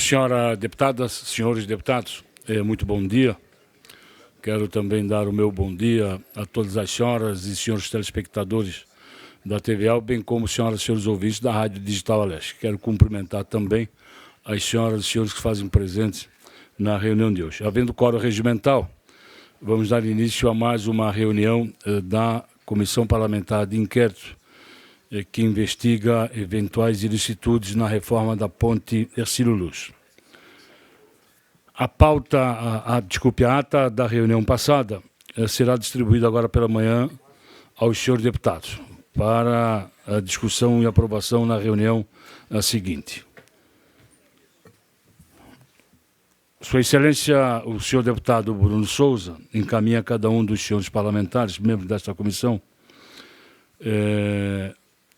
Senhora deputada, senhores deputados, muito bom dia. Quero também dar o meu bom dia a todas as senhoras e senhores telespectadores da TVAL, bem como senhoras e senhores ouvintes da Rádio Digital Aleste. Quero cumprimentar também as senhoras e senhores que fazem presentes na reunião de hoje. Havendo quórum regimental, vamos dar início a mais uma reunião da Comissão Parlamentar de Inquérito que investiga eventuais ilicitudes na reforma da ponte Hercílio Luz. A ata da reunião passada será distribuída agora pela manhã aos senhores deputados para a discussão e aprovação na reunião seguinte. Sua Excelência, o senhor deputado Bruno Souza, encaminha a cada um dos senhores parlamentares, membros desta comissão,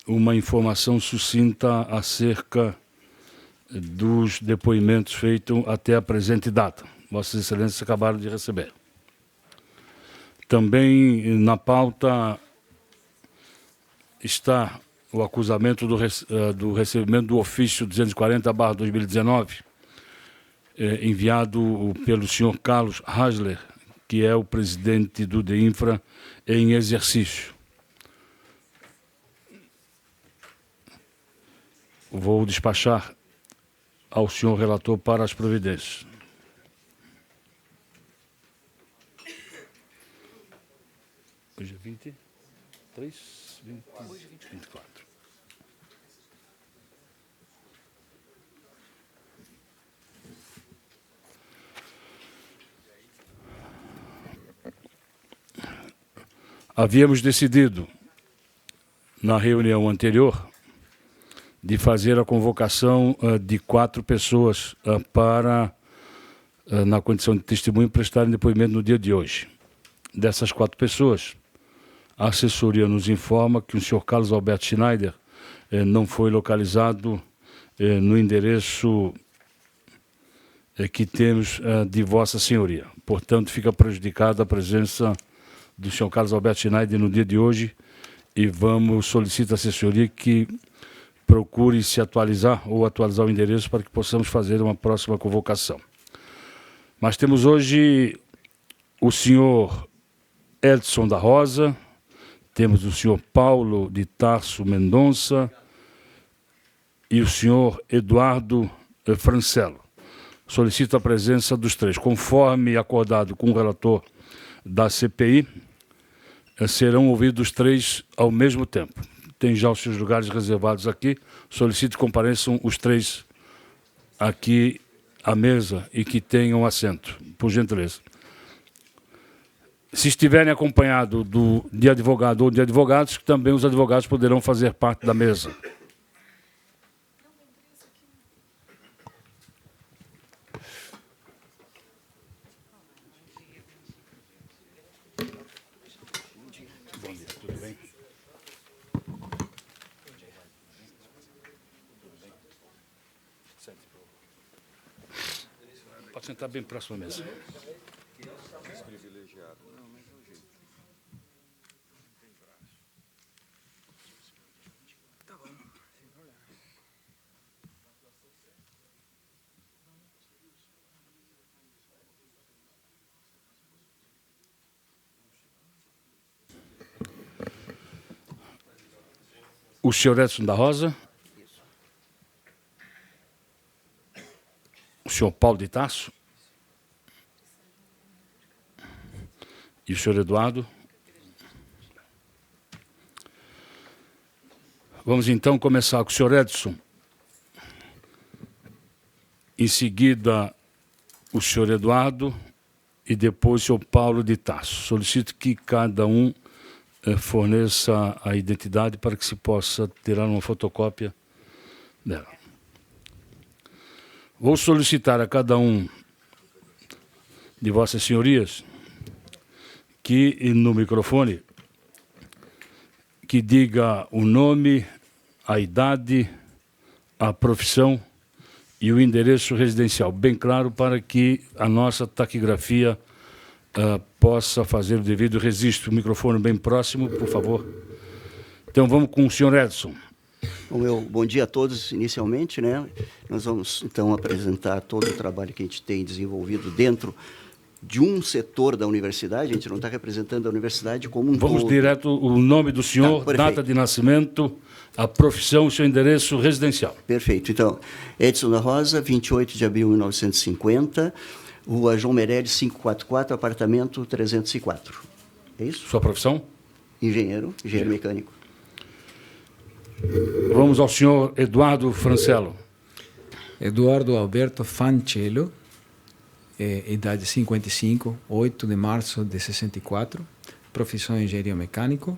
uma informação sucinta acerca dos depoimentos feitos até a presente data. Vossas Excelências acabaram de receber. Também na pauta está o acusamento do recebimento do ofício 240/2019, enviado pelo senhor Carlos Hasler, que é o presidente do DEINFRA em exercício. Vou despachar ao senhor relator para as providências. Hoje é 23, 24. Havíamos decidido, na reunião anterior, de fazer a convocação de 4 pessoas para, na condição de testemunho, prestarem depoimento no dia de hoje. Dessas 4 pessoas, a assessoria nos informa que o senhor Carlos Alberto Schneider não foi localizado no endereço que temos de Vossa Senhoria. Portanto, fica prejudicada a presença do senhor Carlos Alberto Schneider no dia de hoje e solicitar à assessoria que procure se atualizar ou atualizar o endereço para que possamos fazer uma próxima convocação. Mas temos hoje o senhor Edson da Rosa, temos o senhor Paulo de Tarso Mendonça e o senhor Eduardo Francelo. Solicito a presença dos 3. Conforme acordado com o relator da CPI, serão ouvidos os 3 ao mesmo tempo. Tem já os seus lugares reservados aqui. Solicito que compareçam os 3 aqui à mesa e que tenham assento, por gentileza. Se estiverem acompanhados de advogado ou de advogados, também os advogados poderão fazer parte da mesa. Bom dia, tudo bem? Pode sentar bem próximo à mesa. O senhor Edson da Rosa. O senhor Paulo de Tarso. E o senhor Eduardo. Vamos então começar com o senhor Edson. Em seguida, o senhor Eduardo e depois o senhor Paulo de Tarso. Solicito que cada um forneça a identidade para que se possa tirar uma fotocópia dela. Vou solicitar a cada um de vossas senhorias que, no microfone, que diga o nome, a idade, a profissão e o endereço residencial, bem claro, para que a nossa taquigrafia possa fazer o devido registro. O microfone bem próximo, por favor. Então, vamos com o senhor Edson. Bom dia a todos, inicialmente, né? Nós vamos, então, apresentar todo o trabalho que a gente tem desenvolvido dentro de um setor da universidade. A gente não está representando a universidade como um todo. Vamos direto, o nome do senhor, data de nascimento, a profissão, seu endereço residencial. Perfeito. Então, Edson da Rosa, 28 de abril de 1950, Rua João Meirelles, 544, apartamento 304. É isso? Sua profissão? Engenheiro mecânico. Vamos ao senhor Eduardo Francello. Eduardo Alberto Fancello, idade 55, 8 de março de 64, profissão engenheiro mecânico,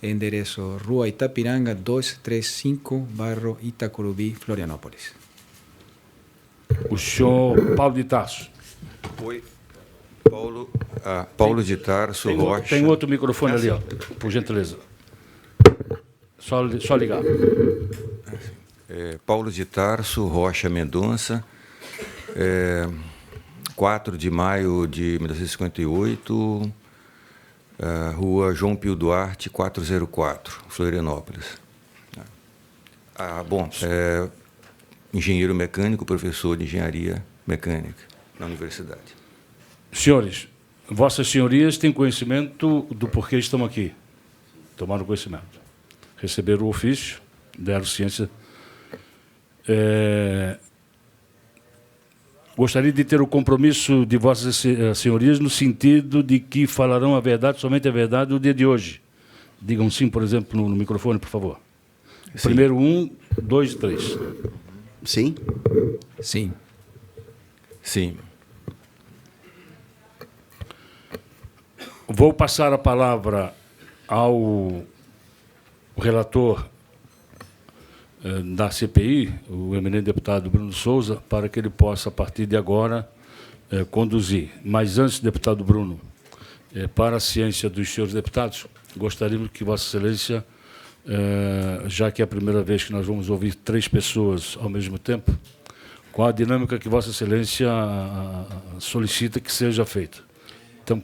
endereço Rua Itapiranga 235, bairro Itacurubi, Florianópolis. O senhor Paulo de Tarso. Oi, Paulo de Tarso Rocha. Tem outro microfone ali, ó, por gentileza. Só ligar. Paulo de Tarso Rocha Mendonça, 4 de maio de 1958, Rua João Pio Duarte, 404, Florianópolis. Engenheiro mecânico, professor de engenharia mecânica na universidade. Senhores, vossas senhorias têm conhecimento do porquê estão aqui. Tomaram conhecimento. Receberam o ofício, deram ciência. Gostaria de ter o compromisso de vossas senhorias no sentido de que falarão a verdade, somente a verdade, no dia de hoje. Digam sim, por exemplo, no microfone, por favor. Sim. Primeiro 1, 2, 3. Sim? Sim. Sim. Vou passar a palavra ao relator da CPI, o eminente deputado Bruno Souza, para que ele possa, a partir de agora, conduzir. Mas antes, deputado Bruno, para a ciência dos senhores deputados, gostaríamos que Vossa Excelência, já que é a primeira vez que nós vamos ouvir 3 pessoas ao mesmo tempo, qual a dinâmica que Vossa Excelência solicita que seja feita. Então,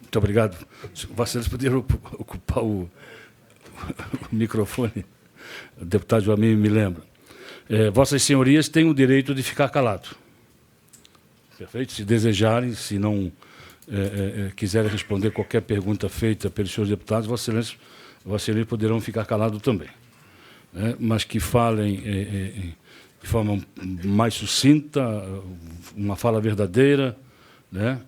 muito obrigado. Vocês poderiam ocupar o microfone. O deputado Joamim me lembra. Vossas senhorias têm o direito de ficar calado. Perfeito? Se desejarem, se não quiserem responder qualquer pergunta feita pelos senhores deputados, Vossas Excelências poderão ficar calados também. Mas que falem de forma mais sucinta, uma fala verdadeira, né?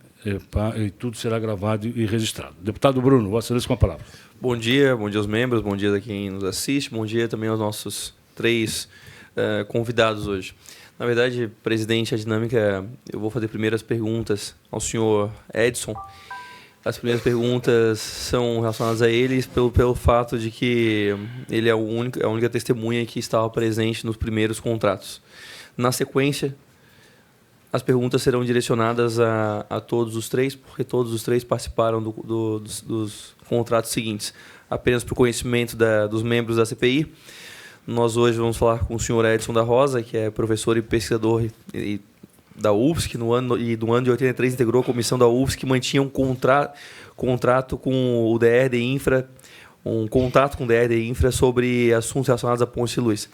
E tudo será gravado e registrado. Deputado Bruno, Vossa Excelência com a palavra. Bom dia aos membros, bom dia a quem nos assiste, bom dia também aos nossos 3 convidados hoje. Na verdade, presidente, a dinâmica, eu vou fazer primeiro as perguntas ao senhor Edson. As primeiras perguntas são relacionadas a ele pelo fato de que ele é a única testemunha que estava presente nos primeiros contratos. Na sequência, as perguntas serão direcionadas a todos os 3, porque todos os 3 participaram dos contratos seguintes. Apenas para o conhecimento dos membros da CPI, nós hoje vamos falar com o senhor Edson da Rosa, que é professor e pesquisador da UFSC, no ano de 83 integrou a comissão da UFSC que mantinha um contrato com o DR de Infra, um contato com o DR de Infra sobre assuntos relacionados à Ponte de Luz.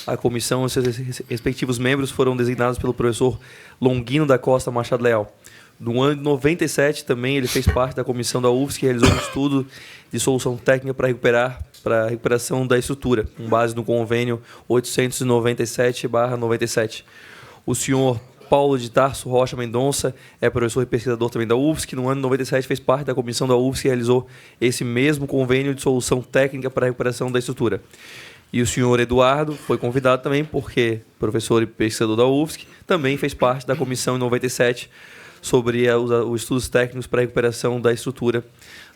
A comissão e seus respectivos membros foram designados pelo professor Longino da Costa Machado Leal. No ano de 97, também ele fez parte da comissão da UFSC que realizou um estudo de solução técnica para a recuperação da estrutura, com base no convênio 897/97. O senhor Paulo de Tarso Rocha Mendonça é professor e pesquisador também da UFSC, que no ano de 97 fez parte da comissão da UFSC que realizou esse mesmo convênio de solução técnica para a recuperação da estrutura. E o senhor Eduardo foi convidado também porque professor e pesquisador da UFSC, também fez parte da comissão em 97 sobre os estudos técnicos para a recuperação da estrutura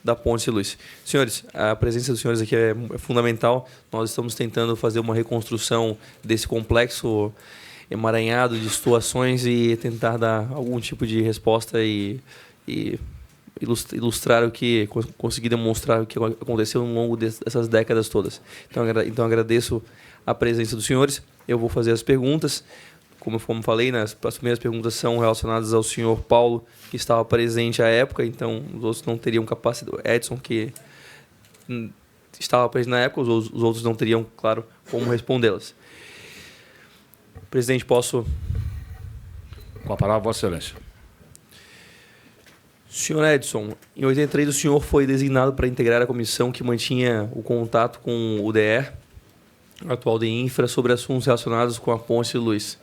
da Ponte de Luz. Senhores, a presença dos senhores aqui é fundamental. Nós estamos tentando fazer uma reconstrução desse complexo emaranhado de situações e tentar dar algum tipo de resposta e ilustrar o que, conseguir demonstrar o que aconteceu ao longo dessas décadas todas. Então agradeço a presença dos senhores. eu vou fazer as perguntas. Como falei, né, as primeiras perguntas são relacionadas ao senhor Paulo, que estava presente à época, então os outros não teriam capacidade. Edson, que estava presente na época, os outros não teriam, claro, como respondê-las. Presidente, posso... Com a palavra, Vossa Excelência. Senhor Edson, em 83 o senhor foi designado para integrar a comissão que mantinha o contato com o DR, atual de Infra, sobre assuntos relacionados com a Ponte de Luz.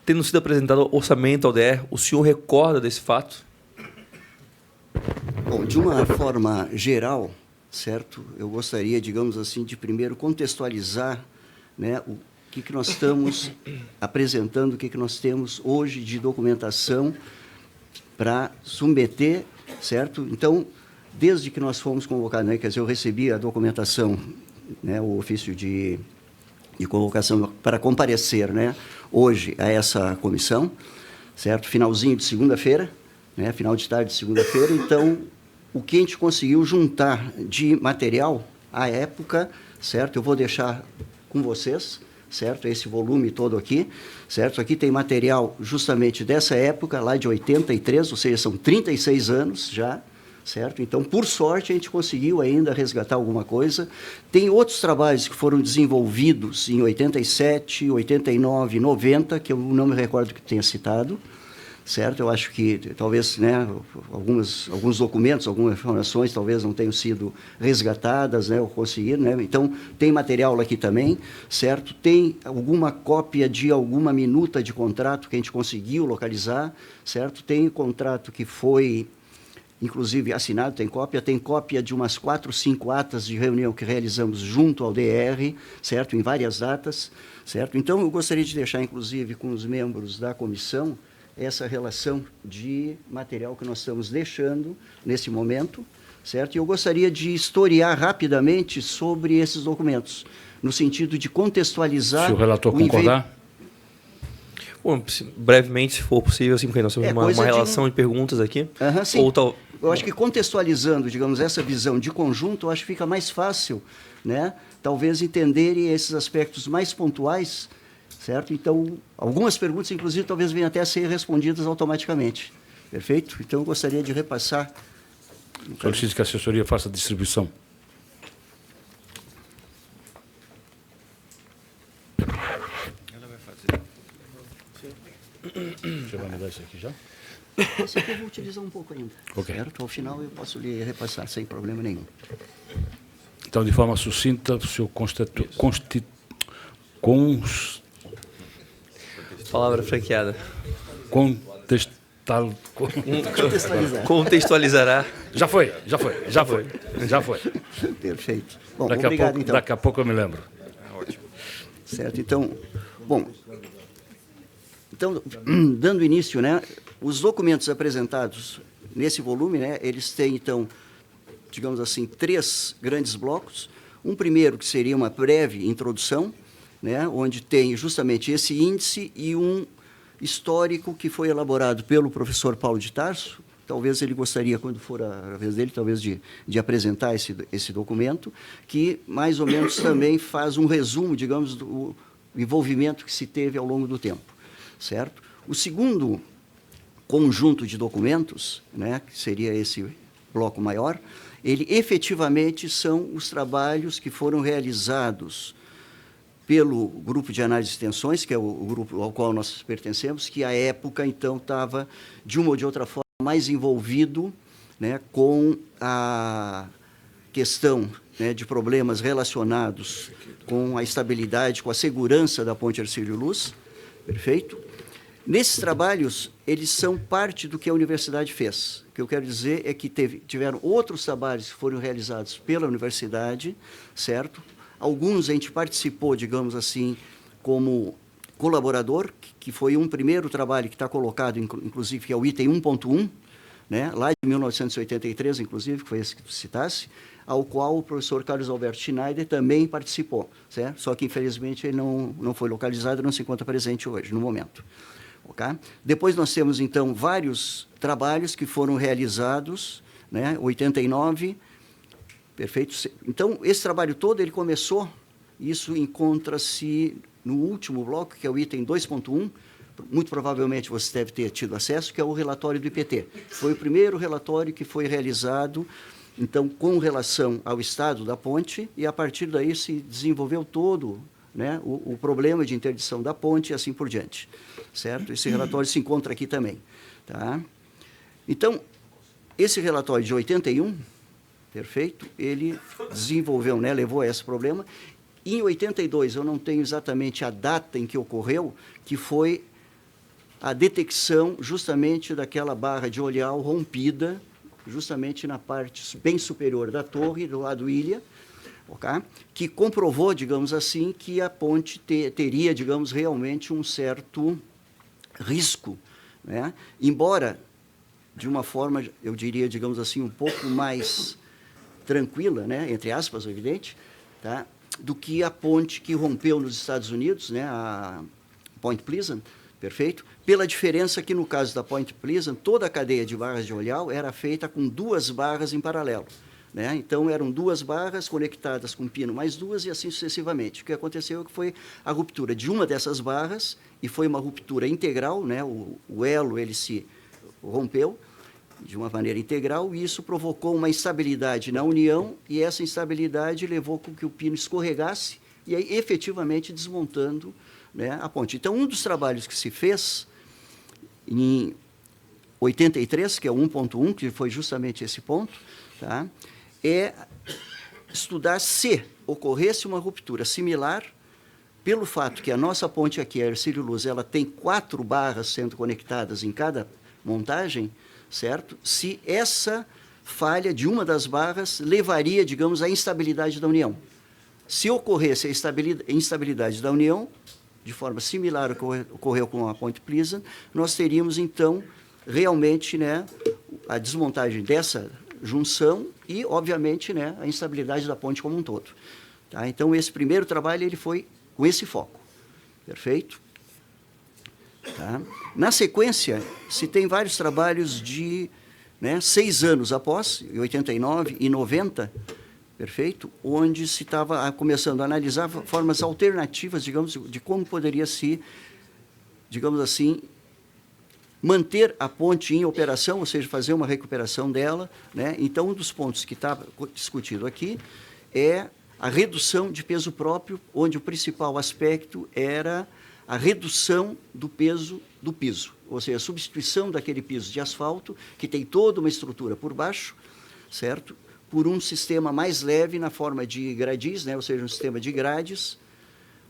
Tendo sido apresentado orçamento ao DR, o senhor recorda desse fato? Bom, de uma forma geral, certo? Eu gostaria, digamos assim, de primeiro contextualizar, né, o que nós estamos apresentando, o que nós temos hoje de documentação para submeter, certo? Então, desde que nós fomos convocados, né, quer dizer, eu recebi a documentação, né, o ofício de convocação para comparecer, né, hoje a essa comissão, certo? Finalzinho de segunda-feira, né, final de tarde de segunda-feira. Então, o que a gente conseguiu juntar de material à época, certo? Eu vou deixar com vocês, certo? Esse volume todo aqui, certo? Aqui tem material justamente dessa época, lá de 83, ou seja, são 36 anos já, certo? Então, por sorte, a gente conseguiu ainda resgatar alguma coisa. Tem outros trabalhos que foram desenvolvidos em 87, 89, 90, que eu não me recordo que tenha citado, certo? Eu acho que talvez, né, alguns documentos, algumas informações talvez não tenham sido resgatadas, né, ou conseguiram, né? Então, tem material aqui também, certo? Tem alguma cópia de alguma minuta de contrato que a gente conseguiu localizar, certo? Tem contrato que foi, inclusive, assinado, tem cópia de umas 4, 5 atas de reunião que realizamos junto ao DR, certo? Em várias datas, certo? Então, eu gostaria de deixar, inclusive, com os membros da comissão, essa relação de material que nós estamos deixando nesse momento, certo? E eu gostaria de historiar rapidamente sobre esses documentos, no sentido de contextualizar... Se o relator concordar? Bom, brevemente, se for possível, assim, porque nós temos uma relação de perguntas aqui. Sim. Ou eu acho que contextualizando, digamos, essa visão de conjunto, eu acho que fica mais fácil, né? Talvez entenderem esses aspectos mais pontuais, certo? Então, algumas perguntas, inclusive, talvez venham até a ser respondidas automaticamente. Perfeito? Então, eu gostaria de repassar... Solicito que a assessoria faça a distribuição. Ela vai fazer. Você vai me dar isso aqui já? Esse aqui eu vou utilizar um pouco ainda. Ok. Certo? Ao final, eu posso lhe repassar sem problema nenhum. Então, de forma sucinta, o senhor palavra franqueada. Contextualizará. Já foi. Perfeito. Bom, obrigado, então. Daqui a pouco eu me lembro. Ótimo. Certo, então, bom, então, dando início, né, os documentos apresentados nesse volume, né, eles têm, então, digamos assim, 3 grandes blocos. Um primeiro, que seria uma breve introdução, né, onde tem justamente esse índice e um histórico que foi elaborado pelo professor Paulo de Tarso. Talvez ele gostaria, quando for a vez dele, talvez de apresentar esse documento, que mais ou menos também faz um resumo, digamos, do envolvimento que se teve ao longo do tempo, certo? O segundo conjunto de documentos, né, que seria esse bloco maior, ele efetivamente são os trabalhos que foram realizados pelo Grupo de Análise de Extensões, que é o grupo ao qual nós pertencemos, que à época, então, estava, de uma ou de outra forma, mais envolvido, né, com a questão, né, de problemas relacionados com a estabilidade, com a segurança da Ponte Hercílio Luz, perfeito? Nesses trabalhos, eles são parte do que a universidade fez. O que eu quero dizer é que tiveram outros trabalhos que foram realizados pela universidade, certo? Alguns a gente participou, digamos assim, como colaborador, que foi um primeiro trabalho que está colocado, inclusive, que é o item 1.1, né, lá de 1983, inclusive, que foi esse que tu citasse, ao qual o professor Carlos Alberto Schneider também participou, certo? Só que, infelizmente, ele não foi localizado, não se encontra presente hoje, no momento. Okay? Depois nós temos, então, vários trabalhos que foram realizados, né, 89, perfeito? Então, esse trabalho todo, ele começou, isso encontra-se no último bloco, que é o item 2.1, muito provavelmente você deve ter tido acesso, que é o relatório do IPT. Foi o primeiro relatório que foi realizado, então, com relação ao estado da ponte, e a partir daí se desenvolveu todo, né, o problema de interdição da ponte e assim por diante, certo? Esse relatório se encontra aqui também, tá? Então, esse relatório de 81, perfeito, ele desenvolveu, né, levou a esse problema. Em 82, eu não tenho exatamente a data em que ocorreu, que foi a detecção justamente daquela barra de oleal rompida, justamente na parte bem superior da torre, do lado ilha, okay? Que comprovou, digamos assim, que a ponte teria, digamos, realmente um certo risco, né? Embora, de uma forma, eu diria, digamos assim, um pouco mais tranquila, né, entre aspas, evidente, tá, do que a ponte que rompeu nos Estados Unidos, né, a Point Pleasant, perfeito? Pela diferença que, no caso da Point Pleasant, toda a cadeia de barras de oleal era feita com 2 barras em paralelo, né? Então, eram 2 barras conectadas com pino mais 2 e assim sucessivamente. O que aconteceu foi a ruptura de uma dessas barras, e foi uma ruptura integral, né? O elo ele se rompeu de uma maneira integral, e isso provocou uma instabilidade na união, e essa instabilidade levou com que o pino escorregasse, e aí, efetivamente, desmontando, né, a ponte. Então, um dos trabalhos que se fez em 83, que é o 1.1, que foi justamente esse ponto, tá, é estudar se ocorresse uma ruptura similar, pelo fato que a nossa ponte aqui, a Hercílio Luz, ela tem 4 barras sendo conectadas em cada montagem, certo? Se essa falha de uma das barras levaria, digamos, à instabilidade da união. Se ocorresse a instabilidade da união, de forma similar ao que ocorreu com a Point Pleasant, nós teríamos, então, realmente, né, a desmontagem dessa junção e, obviamente, né, a instabilidade da ponte como um todo. Tá? Então, esse primeiro trabalho ele foi com esse foco. Perfeito? Tá? Na sequência, se tem vários trabalhos de, né, 6 anos após, em 89 e 90, perfeito? Onde se estava começando a analisar formas alternativas, digamos, de como poderia se, digamos assim, manter a ponte em operação, ou seja, fazer uma recuperação dela, né? Então, um dos pontos que está discutido aqui é a redução de peso próprio, onde o principal aspecto era a redução do peso do piso, ou seja, a substituição daquele piso de asfalto, que tem toda uma estrutura por baixo, certo? Por um sistema mais leve na forma de gradis, né? Ou seja, um sistema de grades,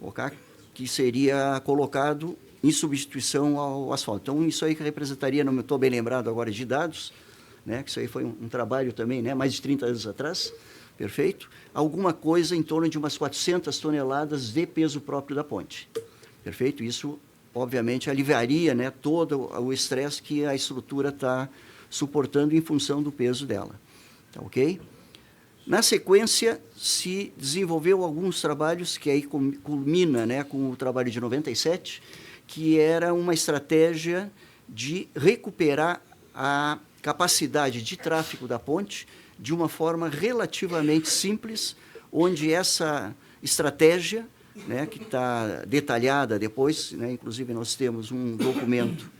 okay? Que seria colocado em substituição ao asfalto. Então, isso aí que representaria, não estou bem lembrado agora de dados, né? Que isso aí foi um trabalho também, né? Mais de 30 anos atrás, perfeito? Alguma coisa em torno de umas 400 toneladas de peso próprio da ponte, perfeito? Isso, obviamente, aliviaria, né, todo o estresse que a estrutura está suportando em função do peso dela. Tá, ok? Na sequência, se desenvolveu alguns trabalhos que aí culmina, né, com o trabalho de 97, que era uma estratégia de recuperar a capacidade de tráfego da ponte de uma forma relativamente simples, onde essa estratégia, né, que está detalhada depois, né, inclusive nós temos um documento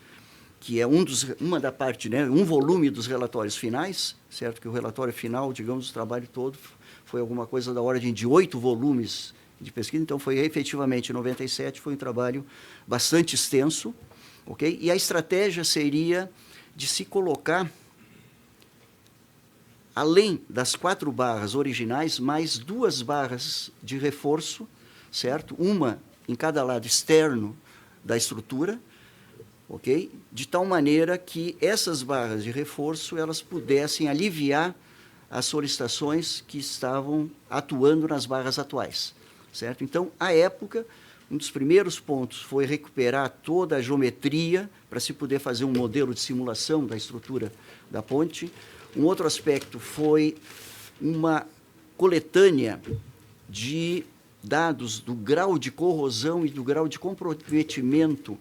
que é uma da parte, né, um volume dos relatórios finais, certo? Que o relatório final, digamos, o trabalho todo foi alguma coisa da ordem de 8 volumes de pesquisa, então foi efetivamente em 97, foi um trabalho bastante extenso, ok? E a estratégia seria de se colocar, além das 4 barras originais, mais 2 barras de reforço, certo? Uma em cada lado externo da estrutura, ok? De tal maneira que essas barras de reforço elas pudessem aliviar as solicitações que estavam atuando nas barras atuais, certo? Então, à época, um dos primeiros pontos foi recuperar toda a geometria para se poder fazer um modelo de simulação da estrutura da ponte. Um outro aspecto foi uma coletânea de dados do grau de corrosão e do grau de comprometimento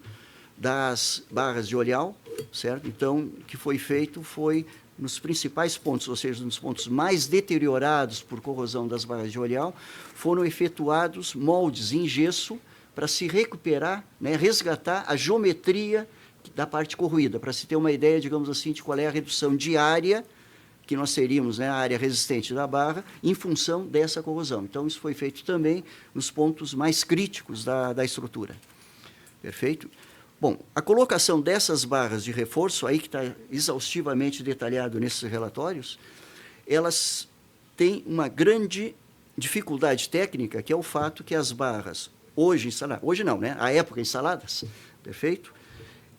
das barras de oleal, certo? Então, o que foi feito foi, nos principais pontos, ou seja, nos pontos mais deteriorados por corrosão das barras de oleal, foram efetuados moldes em gesso para se recuperar, né, resgatar a geometria da parte corroída, para se ter uma ideia, digamos assim, de qual é a redução diária que nós teríamos, né, a área resistente da barra, em função dessa corrosão. Então, isso foi feito também nos pontos mais críticos da estrutura. Perfeito? Bom, a colocação dessas barras de reforço, aí que está exaustivamente detalhado nesses relatórios, elas têm uma grande dificuldade técnica, que é o fato que as barras, hoje instaladas, hoje não, né, à época instaladas, perfeito?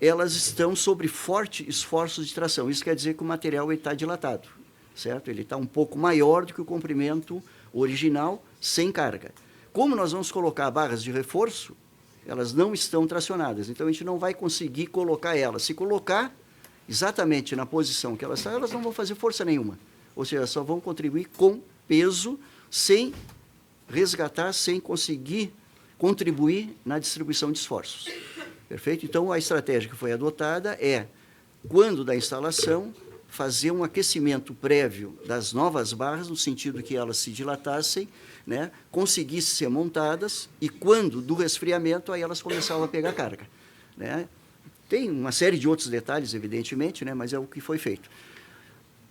Elas estão sob forte esforço de tração. Isso quer dizer que o material está dilatado, certo? Ele está um pouco maior do que o comprimento original, sem carga. Como nós vamos colocar barras de reforço, elas não estão tracionadas, então a gente não vai conseguir colocar elas. Se colocar exatamente na posição que elas estão, elas não vão fazer força nenhuma. Ou seja, só vão contribuir com peso, sem resgatar, sem conseguir contribuir na distribuição de esforços. Perfeito? Então, a estratégia que foi adotada é, quando da instalação, fazer um aquecimento prévio das novas barras, no sentido que elas se dilatassem, né, conseguissem ser montadas, e quando do resfriamento, aí elas começavam a pegar carga. Né? Tem uma série de outros detalhes, evidentemente, né, mas é o que foi feito.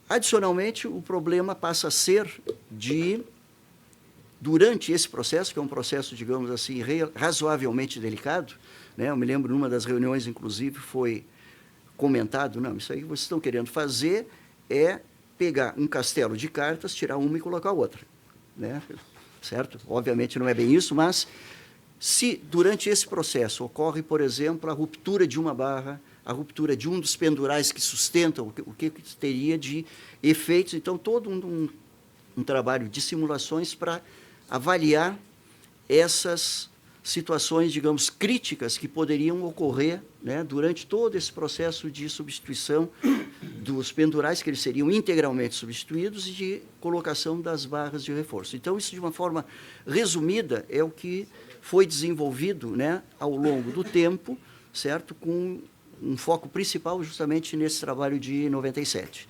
Adicionalmente, o problema passa a ser de, durante esse processo, que é um processo, digamos assim, razoavelmente delicado, né, eu me lembro, numa das reuniões, inclusive, foi comentado, não, isso aí que vocês estão querendo fazer é pegar um castelo de cartas, tirar uma e colocar outra. Né? Certo? Obviamente não é bem isso, mas se durante esse processo ocorre, por exemplo, a ruptura de uma barra, a ruptura de um dos pendurais que sustentam, o que teria de efeitos, então todo um trabalho de simulações para avaliar essas situações, digamos, críticas que poderiam ocorrer, né, durante todo esse processo de substituição dos pendurais, que eles seriam integralmente substituídos, e de colocação das barras de reforço. Então, isso, de uma forma resumida, é o que foi desenvolvido, né, ao longo do tempo, certo? Com um foco principal justamente nesse trabalho de 97.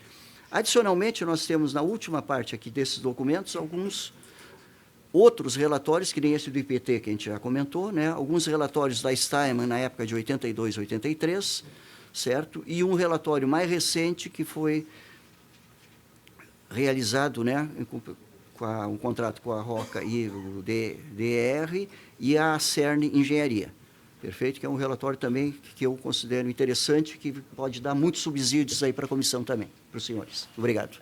Adicionalmente, nós temos, na última parte aqui desses documentos, alguns outros relatórios, que nem esse do IPT que a gente já comentou, né? Alguns relatórios da Steinman na época de 82, 83, certo? E um relatório mais recente que foi realizado, né, com um contrato com a Roca e o DR e a CERN Engenharia. Perfeito? Que é um relatório também que eu considero interessante, que pode dar muitos subsídios aí para a comissão também, para os senhores. Obrigado.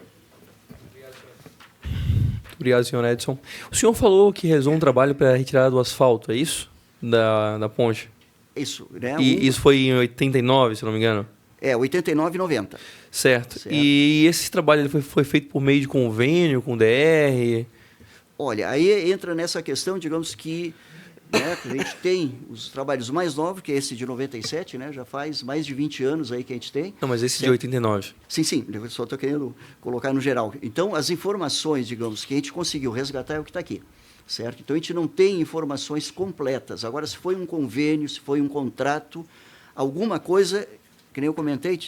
Obrigado, senhor Edson. O senhor falou que realizou um trabalho para a retirada do asfalto, é isso? Da ponte? Isso. Né? E isso foi em 89, se não me engano? 89 e 90. Certo. E esse trabalho ele foi feito por meio de convênio com o DR? Olha, aí entra nessa questão, digamos que, né, a gente tem os trabalhos mais novos, que é esse de 97, né, já faz mais de 20 anos aí que a gente tem. Não, mas esse de 89. Sim, eu só estou querendo colocar no geral. Então, as informações, digamos, que a gente conseguiu resgatar é o que está aqui, certo? Então, a gente não tem informações completas. Agora, se foi um convênio, se foi um contrato, alguma coisa, que nem eu comentei,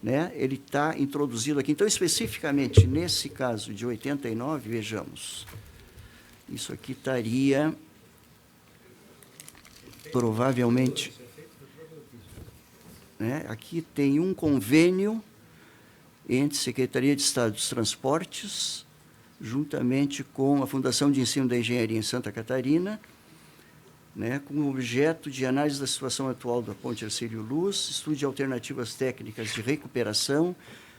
né, ele está introduzido aqui. Então, especificamente, nesse caso de 89, vejamos, isso aqui estaria provavelmente, né, aqui tem um convênio entre a Secretaria de Estado dos Transportes, juntamente com a Fundação de Ensino da Engenharia em Santa Catarina, né, com o objeto de análise da situação atual da Ponte Hercílio Luz, estudo de alternativas técnicas de recuperação,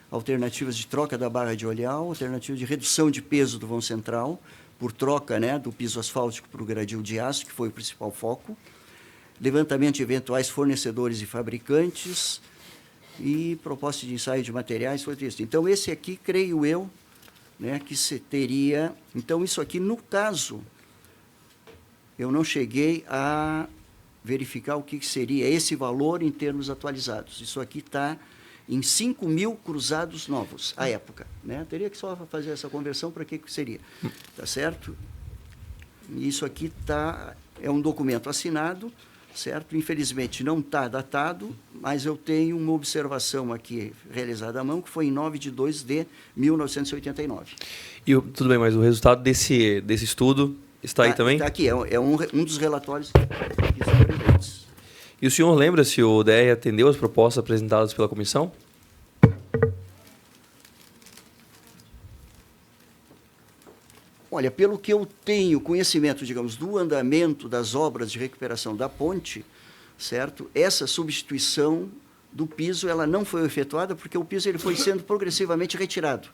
alternativas de troca da barra de oleal, alternativas de redução de peso do vão central, por troca, né, do piso asfáltico para o gradil de aço, que foi o principal foco, levantamento de eventuais fornecedores e fabricantes e proposta de ensaio de materiais, foi isso. Então, esse aqui, creio eu, né, que se teria... Então, isso aqui, no caso, eu não cheguei a verificar o que seria esse valor em termos atualizados. Isso aqui está em 5 mil cruzados novos, à época. Né? Teria que só fazer essa conversão para que seria. Tá certo? Isso aqui é um documento assinado, certo? Infelizmente, não está datado, mas eu tenho uma observação aqui realizada à mão, que foi em 9/2 de 1989. Tudo bem, mas o resultado desse estudo Está aí também? Está aqui, é um dos relatórios que são presentes. E o senhor lembra se o DR atendeu as propostas apresentadas pela comissão? Olha, pelo que eu tenho conhecimento, digamos, do andamento das obras de recuperação da ponte, certo? Essa substituição do piso, ela não foi efetuada porque o piso ele foi sendo progressivamente retirado,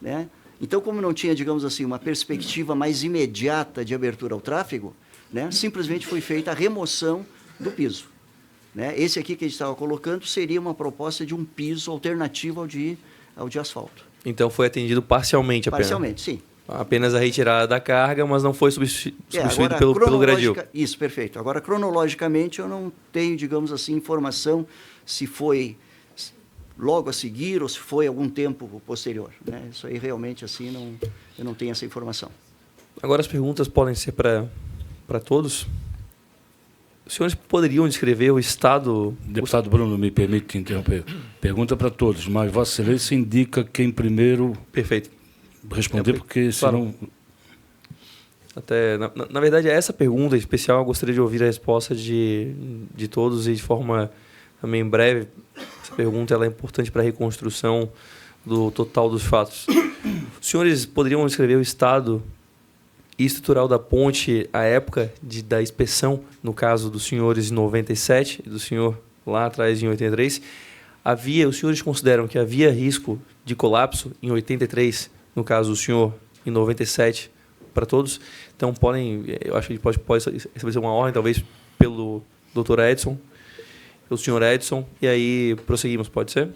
né? Então, como não tinha, digamos assim, uma perspectiva mais imediata de abertura ao tráfego, né, simplesmente foi feita a remoção do piso, né? Esse aqui que a gente estava colocando seria uma proposta de um piso alternativo ao de asfalto. Então foi atendido parcialmente apenas? Parcialmente, sim. Apenas a retirada da carga, mas não foi substituído Agora, pelo gradil. Isso, perfeito. Agora, cronologicamente, eu não tenho, digamos assim, informação se foi logo a seguir ou se foi algum tempo posterior, né? Isso aí realmente, assim, eu não tenho essa informação. Agora as perguntas podem ser para todos. Os senhores poderiam descrever o estado... Deputado Bruno, me permite interromper. Pergunta para todos, mas Vossa Excelência indica quem primeiro... Perfeito. Responder, porque senão... Até, na verdade, essa pergunta em especial, eu gostaria de ouvir a resposta de todos e de forma também breve. Essa pergunta ela é importante para a reconstrução do total dos fatos. Os senhores poderiam descrever o estado estrutural da ponte à época da inspeção, no caso dos senhores em 97 e do senhor lá atrás em 83? Os senhores consideram que havia risco de colapso em 83, no caso do senhor em 97, para todos? Então, eu acho que pode estabelecer uma ordem, talvez pelo Dr. Edson, pelo senhor Edson, e aí prosseguimos, pode ser?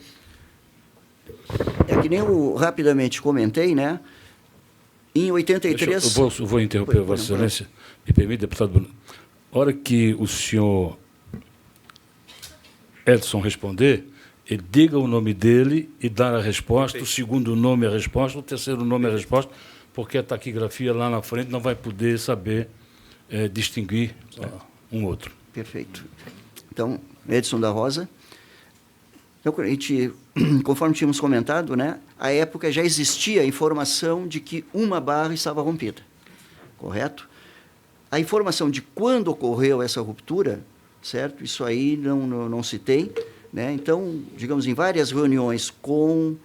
É que nem eu rapidamente comentei, né? Em 83... Eu vou interromper, Vossa Excelência. Me permite, deputado Bruno. A hora que o senhor Edson responder, ele diga o nome dele e dar a resposta, o segundo nome é a resposta, o terceiro nome é a resposta, porque a taquigrafia lá na frente não vai poder saber distinguir um outro. Perfeito. Então, Edson da Rosa. Então, conforme tínhamos comentado, né, à época já existia a informação de que uma barra estava rompida, correto? A informação de quando ocorreu essa ruptura, certo? Isso aí não se tem, né? Então, digamos, em várias reuniões com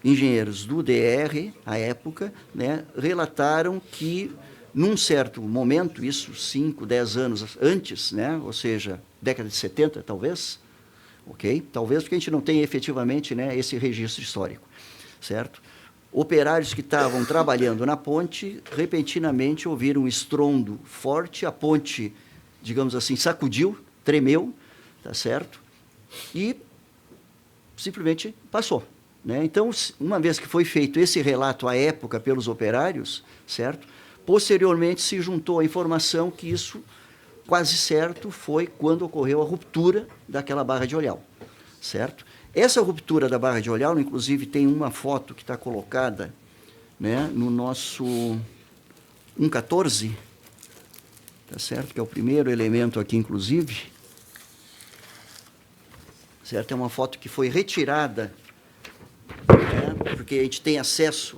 engenheiros do DR, à época, né, relataram que, num certo momento, isso 5, 10 anos antes, né, ou seja, década de 70, talvez, ok? Talvez porque a gente não tenha efetivamente, né, esse registro histórico, certo? Operários que estavam trabalhando na ponte, repentinamente ouviram um estrondo forte, a ponte, digamos assim, sacudiu, tremeu, tá certo? E simplesmente passou, né? Então, uma vez que foi feito esse relato à época pelos operários, certo? Posteriormente se juntou a informação que isso, quase certo, foi quando ocorreu a ruptura daquela barra de olhau, certo? Essa ruptura da barra de olhau, inclusive, tem uma foto que está colocada, né, no nosso 114, tá certo? Que é o primeiro elemento aqui, inclusive. Certo? É uma foto que foi retirada, né, porque a gente tem acesso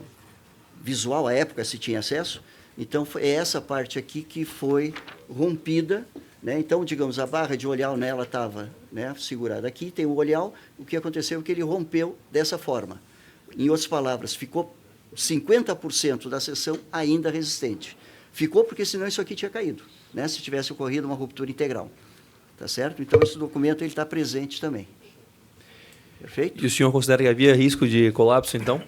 visual, à época se tinha acesso, então é essa parte aqui que foi rompida, né? Então, digamos, a barra de olhau nela estava, né, segurada aqui, tem o olhau, o que aconteceu é que ele rompeu dessa forma. Em outras palavras, ficou 50% da seção ainda resistente. Ficou porque senão isso aqui tinha caído, né, se tivesse ocorrido uma ruptura integral. Tá certo? Então, esse documento está presente também. Perfeito? E o senhor considera que havia risco de colapso, então?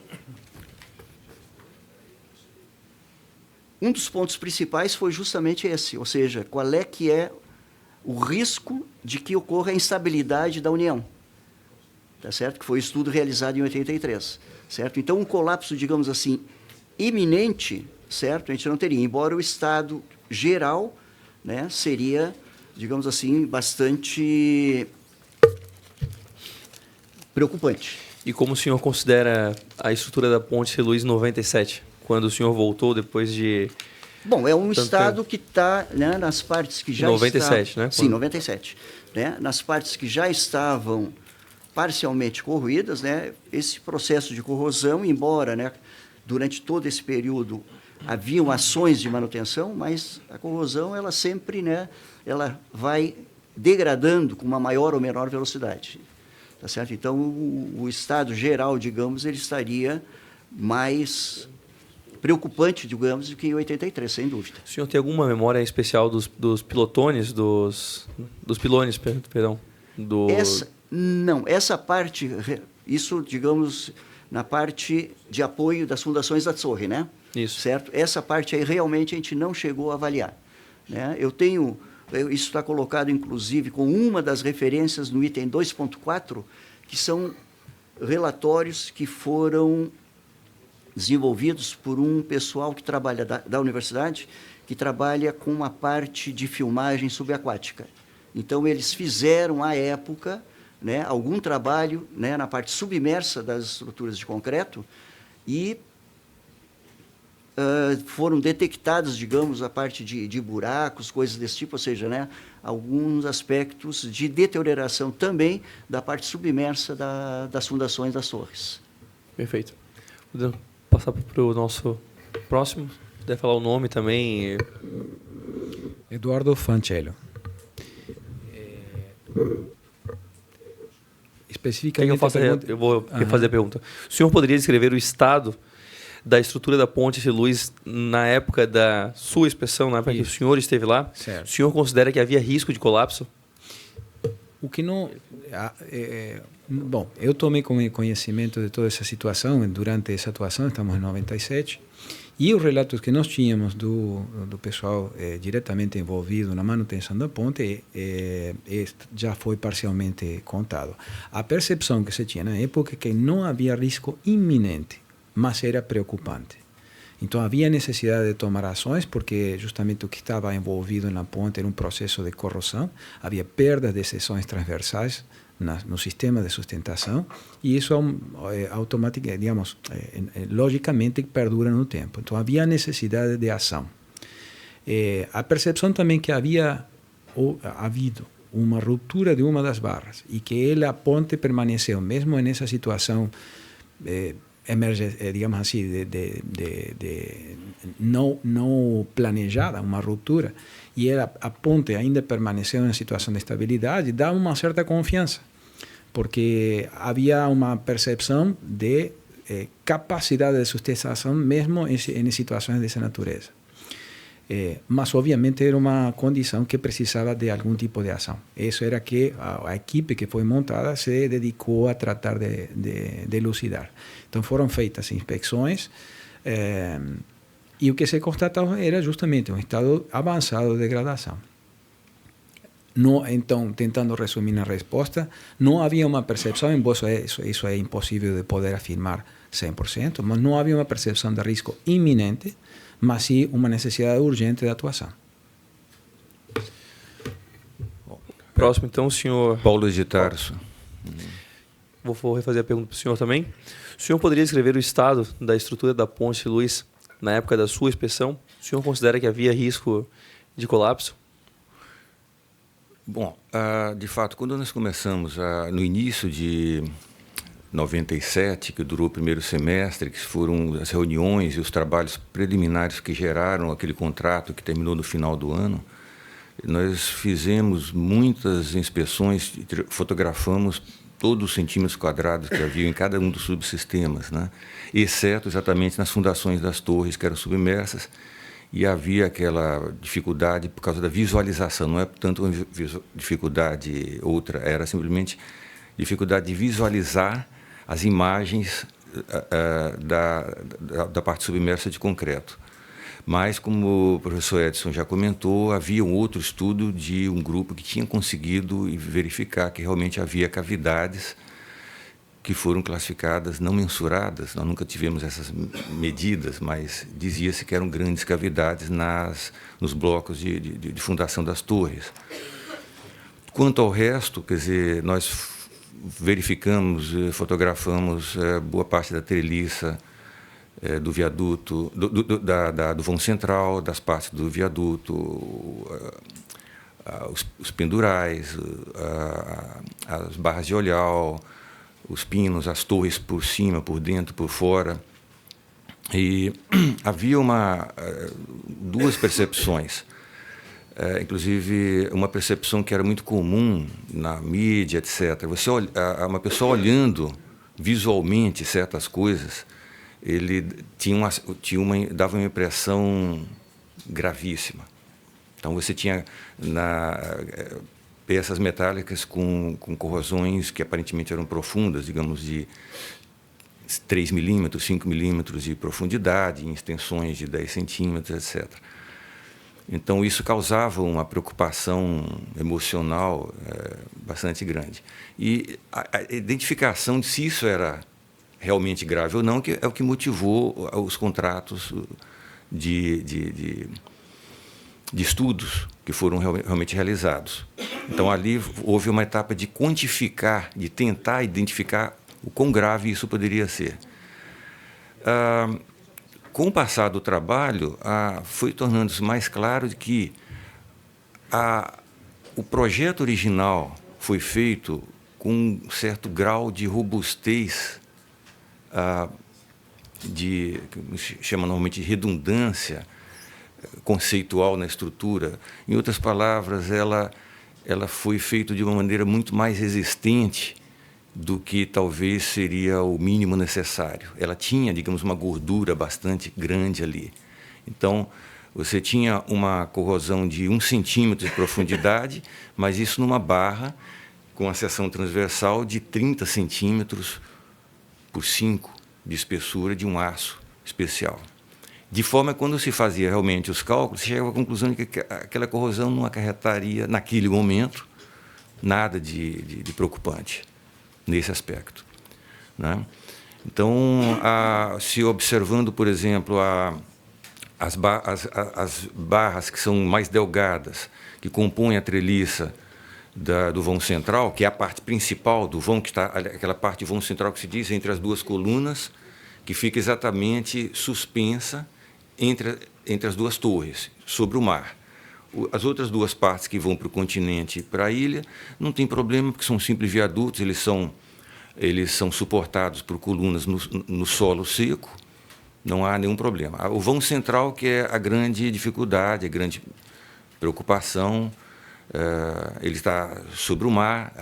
Um dos pontos principais foi justamente esse, ou seja, qual é que é o risco de que ocorra a instabilidade da união. Tá certo? Que foi um estudo realizado em 83. Certo? Então, um colapso, digamos assim, iminente, certo? A gente não teria, embora o estado geral, né, seria, digamos assim, bastante preocupante. E como o senhor considera a estrutura da ponte Luiz 97, quando o senhor voltou depois de... Bom, é um estado que está, né, nas partes que já 97, estavam... né? Sim, 97. Né? Nas partes que já estavam parcialmente corroídas, né, esse processo de corrosão, embora, né, durante todo esse período haviam ações de manutenção, mas a corrosão, ela sempre, né, ela vai degradando com uma maior ou menor velocidade. Tá certo? Então, o estado geral, digamos, ele estaria mais preocupante, digamos, do que em 83, sem dúvida. O senhor tem alguma memória especial dos pilotones, dos pilones, perdão? Essa parte, isso, digamos, na parte de apoio das fundações da torre, né? Isso. Certo? Essa parte aí realmente a gente não chegou a avaliar, né? Isso está colocado, inclusive, com uma das referências no item 2.4, que são relatórios que foram desenvolvidos por um pessoal que trabalha da universidade, que trabalha com a parte de filmagem subaquática. Então, eles fizeram, à época, né, algum trabalho, né, na parte submersa das estruturas de concreto e foram detectados, digamos, a parte de buracos, coisas desse tipo, ou seja, né, alguns aspectos de deterioração também da parte submersa das fundações das torres. Perfeito. Podemos passar para o nosso próximo? Deve falar o nome também. Eduardo Fancello. Especificamente, eu vou fazer a pergunta. O senhor poderia descrever o estado da estrutura da ponte de luz na época da sua inspeção, na época que o senhor esteve lá? Certo. O senhor considera que havia risco de colapso? O que não... bom, eu tomei conhecimento de toda essa situação durante essa atuação, estamos em 97, e os relatos que nós tínhamos do pessoal diretamente envolvido na manutenção da ponte já foi parcialmente contado. A percepção que se tinha na época é que não havia risco iminente, mas era preocupante. Então havia necessidade de tomar ações, porque justamente o que estava envolvido na ponte era um processo de corrosão, havia perdas de seções transversais no sistema de sustentação, e isso automaticamente, digamos, logicamente perdura no tempo. Então havia necessidade de ação. A percepção também que havia havido uma ruptura de uma das barras e que a ponte permaneceu, mesmo nessa situação digamos assim, não planejada, uma ruptura, e a ponte ainda permaneceu em situação de estabilidade, dá uma certa confiança, porque havia uma percepção de capacidade de sustentação mesmo em situações dessa natureza. Mas, obviamente, era uma condição que precisava de algum tipo de ação. Isso era que a equipe que foi montada se dedicou a tratar de elucidar. Então, foram feitas inspeções e o que se constatava era justamente um estado avançado de degradação. Então, tentando resumir a resposta, não havia uma percepção, embora isso é impossível de poder afirmar 100%, mas não havia uma percepção de risco iminente, mas sim uma necessidade urgente de atuação. Próximo, então, o senhor... Paulo de Tarso. Vou refazer a pergunta para o senhor também. O senhor poderia descrever o estado da estrutura da ponte de luz na época da sua inspeção? O senhor considera que havia risco de colapso? Bom, de fato, quando nós começamos no início de 97, que durou o primeiro semestre, que foram as reuniões e os trabalhos preliminares que geraram aquele contrato que terminou no final do ano, nós fizemos muitas inspeções, fotografamos todos os centímetros quadrados que havia em cada um dos subsistemas, né? Exceto exatamente nas fundações das torres que eram submersas, e havia aquela dificuldade por causa da visualização, não é tanto uma dificuldade outra, era simplesmente dificuldade de visualizar as imagens da parte submersa de concreto. Mas, como o professor Edson já comentou, havia um outro estudo de um grupo que tinha conseguido verificar que realmente havia cavidades que foram classificadas não mensuradas. Nós nunca tivemos essas medidas, mas dizia-se que eram grandes cavidades nos blocos de fundação das torres. Quanto ao resto, quer dizer, nós verificamos, fotografamos boa parte da treliça, do viaduto, do vão central, das partes do viaduto, os pendurais, as barras de olhau, os pinos, as torres por cima, por dentro, por fora. E havia duas percepções. Inclusive, uma percepção que era muito comum na mídia, etc. Uma pessoa olhando visualmente certas coisas, ele dava uma impressão gravíssima. Então, você tinha peças metálicas com corrosões que aparentemente eram profundas, digamos, de 3 milímetros, 5 milímetros de profundidade, em extensões de 10 centímetros, etc. Então, isso causava uma preocupação emocional bastante grande. E a identificação de se isso era realmente grave ou não é o que motivou os contratos de estudos que foram realmente realizados. Então, ali houve uma etapa de quantificar, de tentar identificar o quão grave isso poderia ser. Com o passar do trabalho, foi tornando-se mais claro de que o projeto original foi feito com um certo grau de robustez, que se chama normalmente de redundância conceitual na estrutura. Em outras palavras, ela foi feita de uma maneira muito mais resistente do que talvez seria o mínimo necessário. Ela tinha, digamos, uma gordura bastante grande ali. Então, você tinha uma corrosão de 1 centímetro de profundidade, mas isso numa barra com a seção transversal de 30 centímetros por 5 de espessura de um aço especial. De forma que, quando se fazia realmente os cálculos, se chegava à conclusão de que aquela corrosão não acarretaria, naquele momento, nada de preocupante nesse aspecto, né? Então, se observando, por exemplo, as barras que são mais delgadas, que compõem a treliça do vão central, que é a parte principal do vão, que está aquela parte de vão central que se diz entre as duas colunas, que fica exatamente suspensa entre as duas torres, sobre o mar. As outras duas partes que vão para o continente e para a ilha não tem problema, porque são simples viadutos, eles são suportados por colunas no solo seco, não há nenhum problema. O vão central que é a grande dificuldade, a grande preocupação, ele está sobre o mar,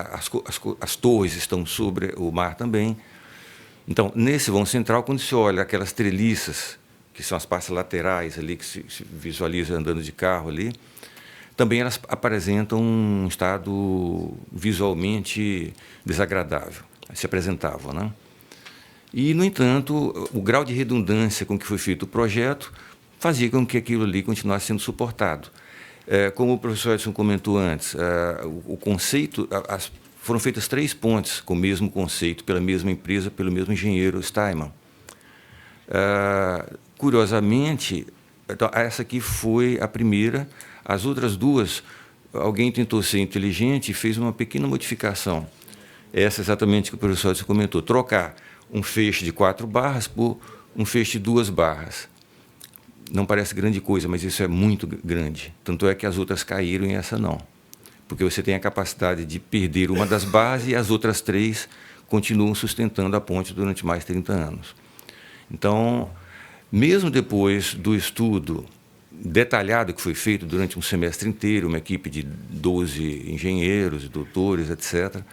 as torres estão sobre o mar também. Então, nesse vão central, quando se olha aquelas treliças, que são as partes laterais ali, que se visualiza andando de carro ali, também elas apresentam um estado visualmente desagradável, se apresentavam, né? E, no entanto, o grau de redundância com que foi feito o projeto fazia com que aquilo ali continuasse sendo suportado. Como o professor Edson comentou antes, o conceito, foram feitas 3 pontes com o mesmo conceito, pela mesma empresa, pelo mesmo engenheiro Steinman. Curiosamente, essa aqui foi a primeira. As outras 2, alguém tentou ser inteligente e fez uma pequena modificação. Essa exatamente que o professor Edson comentou, trocar um feixe de 4 barras por um feixe de 2 barras. Não parece grande coisa, mas isso é muito grande. Tanto é que as outras caíram e essa não. Porque você tem a capacidade de perder uma das barras e as outras 3 continuam sustentando a ponte durante mais 30 anos. Então, mesmo depois do estudo detalhado que foi feito durante um semestre inteiro, uma equipe de 12 engenheiros, doutores, etc.,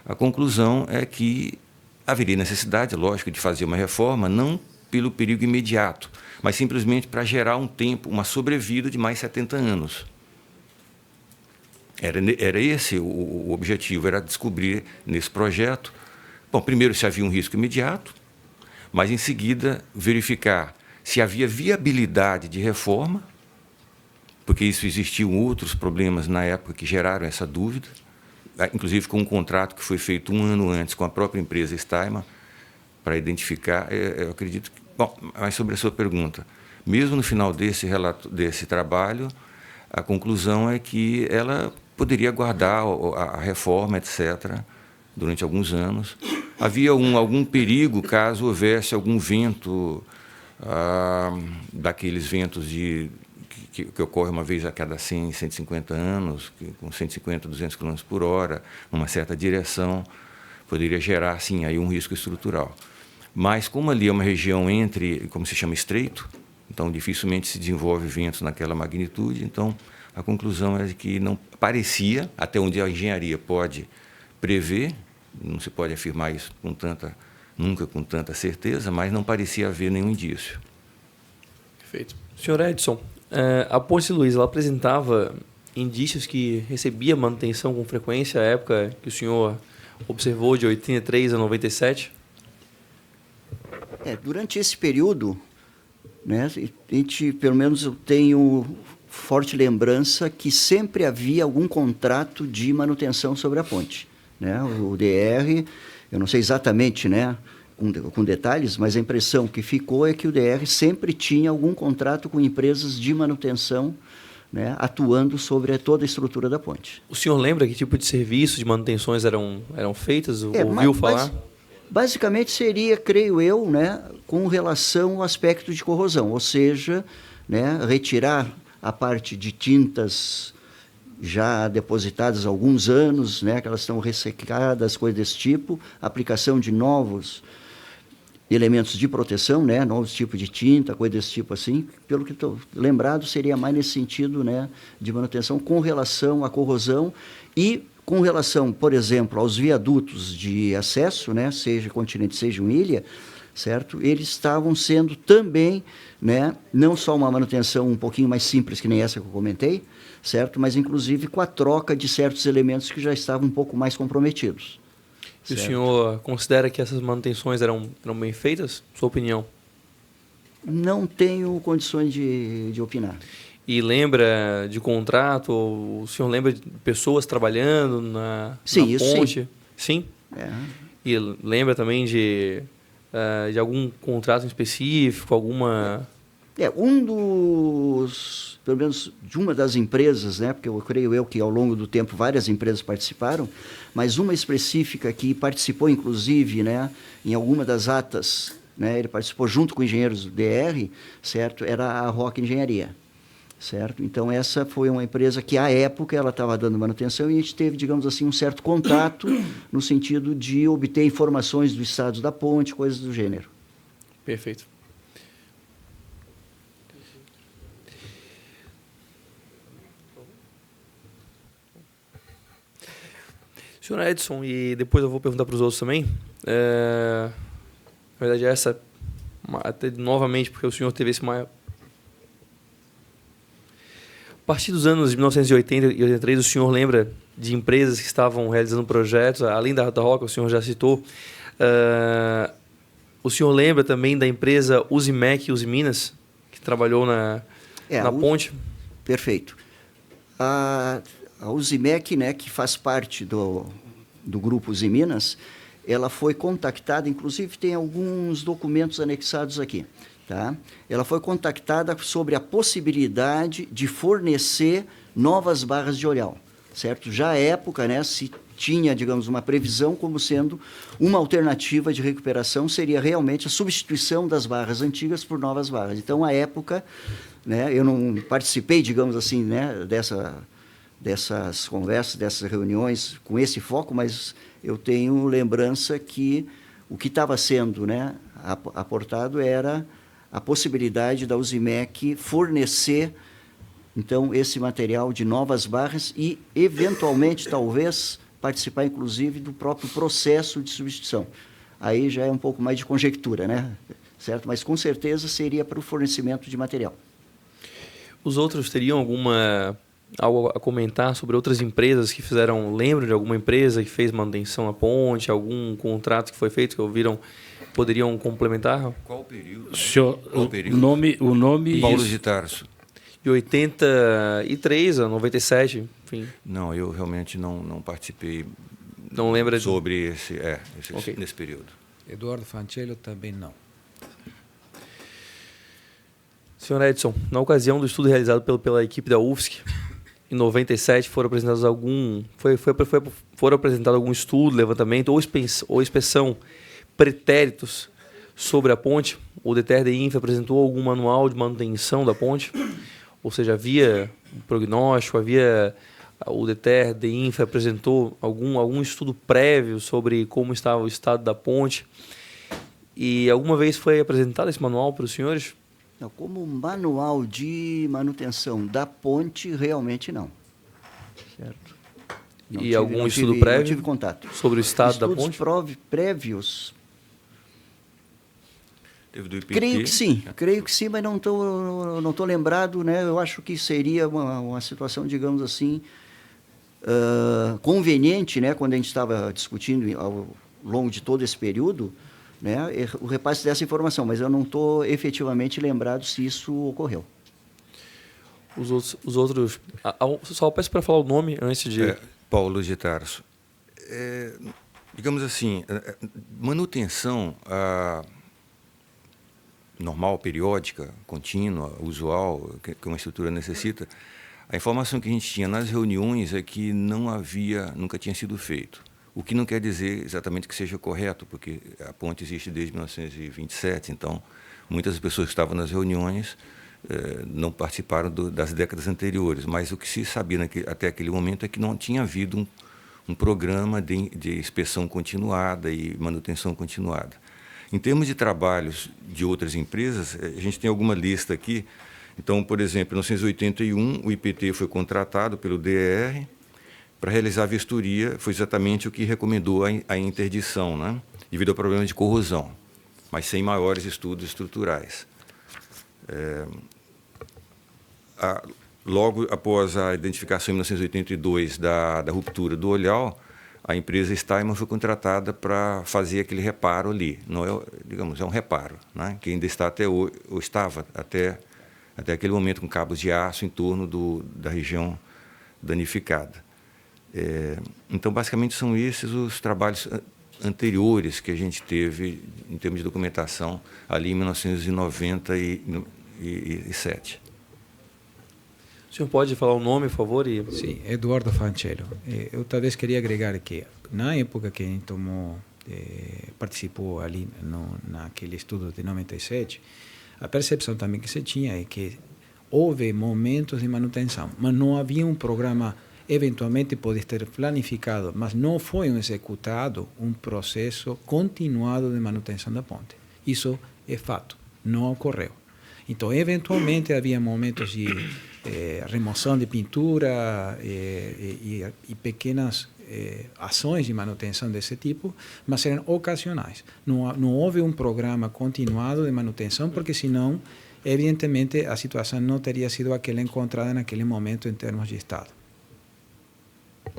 a conclusão é que haveria necessidade, lógico, de fazer uma reforma, não pelo perigo imediato, mas simplesmente para gerar um tempo, uma sobrevida de mais 70 anos. Era esse o objetivo, era descobrir nesse projeto, bom, primeiro se havia um risco imediato, mas em seguida verificar se havia viabilidade de reforma, porque isso existiam outros problemas na época que geraram essa dúvida, inclusive com um contrato que foi feito 1 ano antes com a própria empresa Steinman, para identificar, eu acredito que... Bom, mas sobre a sua pergunta, mesmo no final desse trabalho, a conclusão é que ela poderia guardar a reforma, etc., durante alguns anos. Havia algum perigo caso houvesse algum vento, daqueles ventos que ocorre uma vez a cada 100, 150 anos, com 150, 200 km por hora, numa certa direção, poderia gerar, sim, aí um risco estrutural. Mas como ali é uma região entre, como se chama, estreito, então dificilmente se desenvolve ventos naquela magnitude, então a conclusão é de que não parecia, até onde a engenharia pode prever, não se pode afirmar isso nunca com tanta certeza, mas não parecia haver nenhum indício. Perfeito. Senhor Edson, a Ponte Luiz, ela apresentava indícios que recebia manutenção com frequência à época que o senhor observou, de 83 a 97? Durante esse período, né, a gente, pelo menos eu tenho forte lembrança que sempre havia algum contrato de manutenção sobre a ponte, né? O DR, eu não sei exatamente, né, com detalhes, mas a impressão que ficou é que o DR sempre tinha algum contrato com empresas de manutenção, né, atuando sobre toda a estrutura da ponte. O senhor lembra que tipo de serviço de manutenções eram feitas? Ouviu falar? Basicamente seria, creio eu, né, com relação ao aspecto de corrosão, ou seja, né, retirar a parte de tintas já depositadas há alguns anos, né, que elas estão ressecadas, coisas desse tipo, aplicação de novos elementos de proteção, né, novos tipos de tinta, coisa desse tipo assim. Pelo que estou lembrado, seria mais nesse sentido, né, de manutenção com relação à corrosão e com relação, por exemplo, aos viadutos de acesso, né, seja continente, seja ilha, certo? Eles estavam sendo também, né, não só uma manutenção um pouquinho mais simples que nem essa que eu comentei, certo? Mas inclusive com a troca de certos elementos que já estavam um pouco mais comprometidos. E o senhor considera que essas manutenções eram bem feitas? Sua opinião? Não tenho condições de opinar. E lembra de contrato? O senhor lembra de pessoas trabalhando na ponte? Sim. É. E lembra também de algum contrato específico, alguma... pelo menos de uma das empresas, né, porque eu creio que ao longo do tempo várias empresas participaram, mas uma específica que participou inclusive, né, em alguma das atas, né, ele participou junto com engenheiros do DR, certo? Era a Rock Engenharia, certo? Então essa foi uma empresa que à época ela estava dando manutenção e a gente teve, digamos assim, um certo contato no sentido de obter informações do estado da ponte, coisas do gênero. Perfeito. Senhor Edson, e depois eu vou perguntar para os outros também. Na verdade, essa, até novamente, porque o senhor teve esse maior... A partir dos anos de 1980 e 83, o senhor lembra de empresas que estavam realizando projetos, além da Roca, o senhor já citou. O senhor lembra também da empresa Usimec e Usiminas, que trabalhou na ponte? Perfeito. A Usimec, né, que faz parte do grupo Usiminas, ela foi contactada, inclusive tem alguns documentos anexados aqui, tá? Ela foi contactada sobre a possibilidade de fornecer novas barras de olhão, certo? Já à época, né, se tinha, digamos, uma previsão como sendo uma alternativa de recuperação, seria realmente a substituição das barras antigas por novas barras. Então, à época, né, eu não participei, digamos assim, né, dessas conversas, dessas reuniões com esse foco, mas eu tenho lembrança que o que estava sendo, né, aportado era a possibilidade da Usimec fornecer, então, esse material de novas barras e, eventualmente, talvez, participar, inclusive, do próprio processo de substituição. Aí já é um pouco mais de conjectura, né? Certo? Mas, com certeza, seria para o fornecimento de material. Os outros teriam algo a comentar sobre outras empresas que fizeram... Lembram de alguma empresa que fez manutenção à ponte, algum contrato que foi feito, que ouviram, poderiam complementar? Qual período? Senhor, Qual período? O nome... Paulo de Tarso. De 83 a 97, enfim. Não, eu realmente não participei. Não lembra sobre Okay. nesse período. Eduardo Fancello também não. Senhor Edson, na ocasião do estudo realizado pela equipe da UFSC, em 97 foram apresentados algum estudo, levantamento ou inspeção pretéritos sobre a ponte? O DETER-DEINFRA apresentou algum manual de manutenção da ponte? Ou seja, havia um prognóstico, o DETER-DEINFRA apresentou algum estudo prévio sobre como estava o estado da ponte? E alguma vez foi apresentado esse manual para os senhores? Não, como manual de manutenção da ponte, realmente não. Certo? E algum estudo prévio? Não tive contato. Sobre o estado da ponte? Estudos prévios? Teve do IPT? Creio que sim, mas não tô lembrado, né? Eu acho que seria uma situação, digamos assim, conveniente, né? Quando a gente estava discutindo ao longo de todo esse período, né? O repasse dessa informação, mas eu não estou efetivamente lembrado se isso ocorreu. Os outros... Só peço para falar o nome antes de... Paulo de Tarso. Digamos assim, manutenção normal, periódica, contínua, usual, que uma estrutura necessita, a informação que a gente tinha nas reuniões é que nunca tinha sido feito. O que não quer dizer exatamente que seja correto, porque a ponte existe desde 1927, então muitas pessoas que estavam nas reuniões não participaram das décadas anteriores, mas o que se sabia até aquele momento é que não tinha havido um programa de inspeção continuada e manutenção continuada. Em termos de trabalhos de outras empresas, a gente tem alguma lista aqui. Então, por exemplo, em 1981, o IPT foi contratado pelo DER para realizar a vistoria, foi exatamente o que recomendou a interdição, né? Devido ao problema de corrosão, mas sem maiores estudos estruturais. Logo após a identificação em 1982 da ruptura do olhar, a empresa Steinman foi contratada para fazer aquele reparo ali. Não é, digamos, é um reparo, né? Que ainda está estava até aquele momento com cabos de aço em torno da região danificada. Então, basicamente, são esses os trabalhos anteriores que a gente teve em termos de documentação ali em 1997. O senhor pode falar o nome, por favor? Sim, Eduardo Fancello. Eu talvez queria agregar que, na época que a gente participou ali naquele estudo de 97, a percepção também que se tinha é que houve momentos de manutenção, mas não havia um programa, eventualmente pode ter planificado, mas não foi executado um processo continuado de manutenção da ponte. Isso é fato, não ocorreu. Então, eventualmente, havia momentos de remoção de pintura e pequenas ações de manutenção desse tipo, mas eram ocasionais. Não houve um programa continuado de manutenção, porque senão, evidentemente, a situação não teria sido aquela encontrada naquele momento em termos de Estado.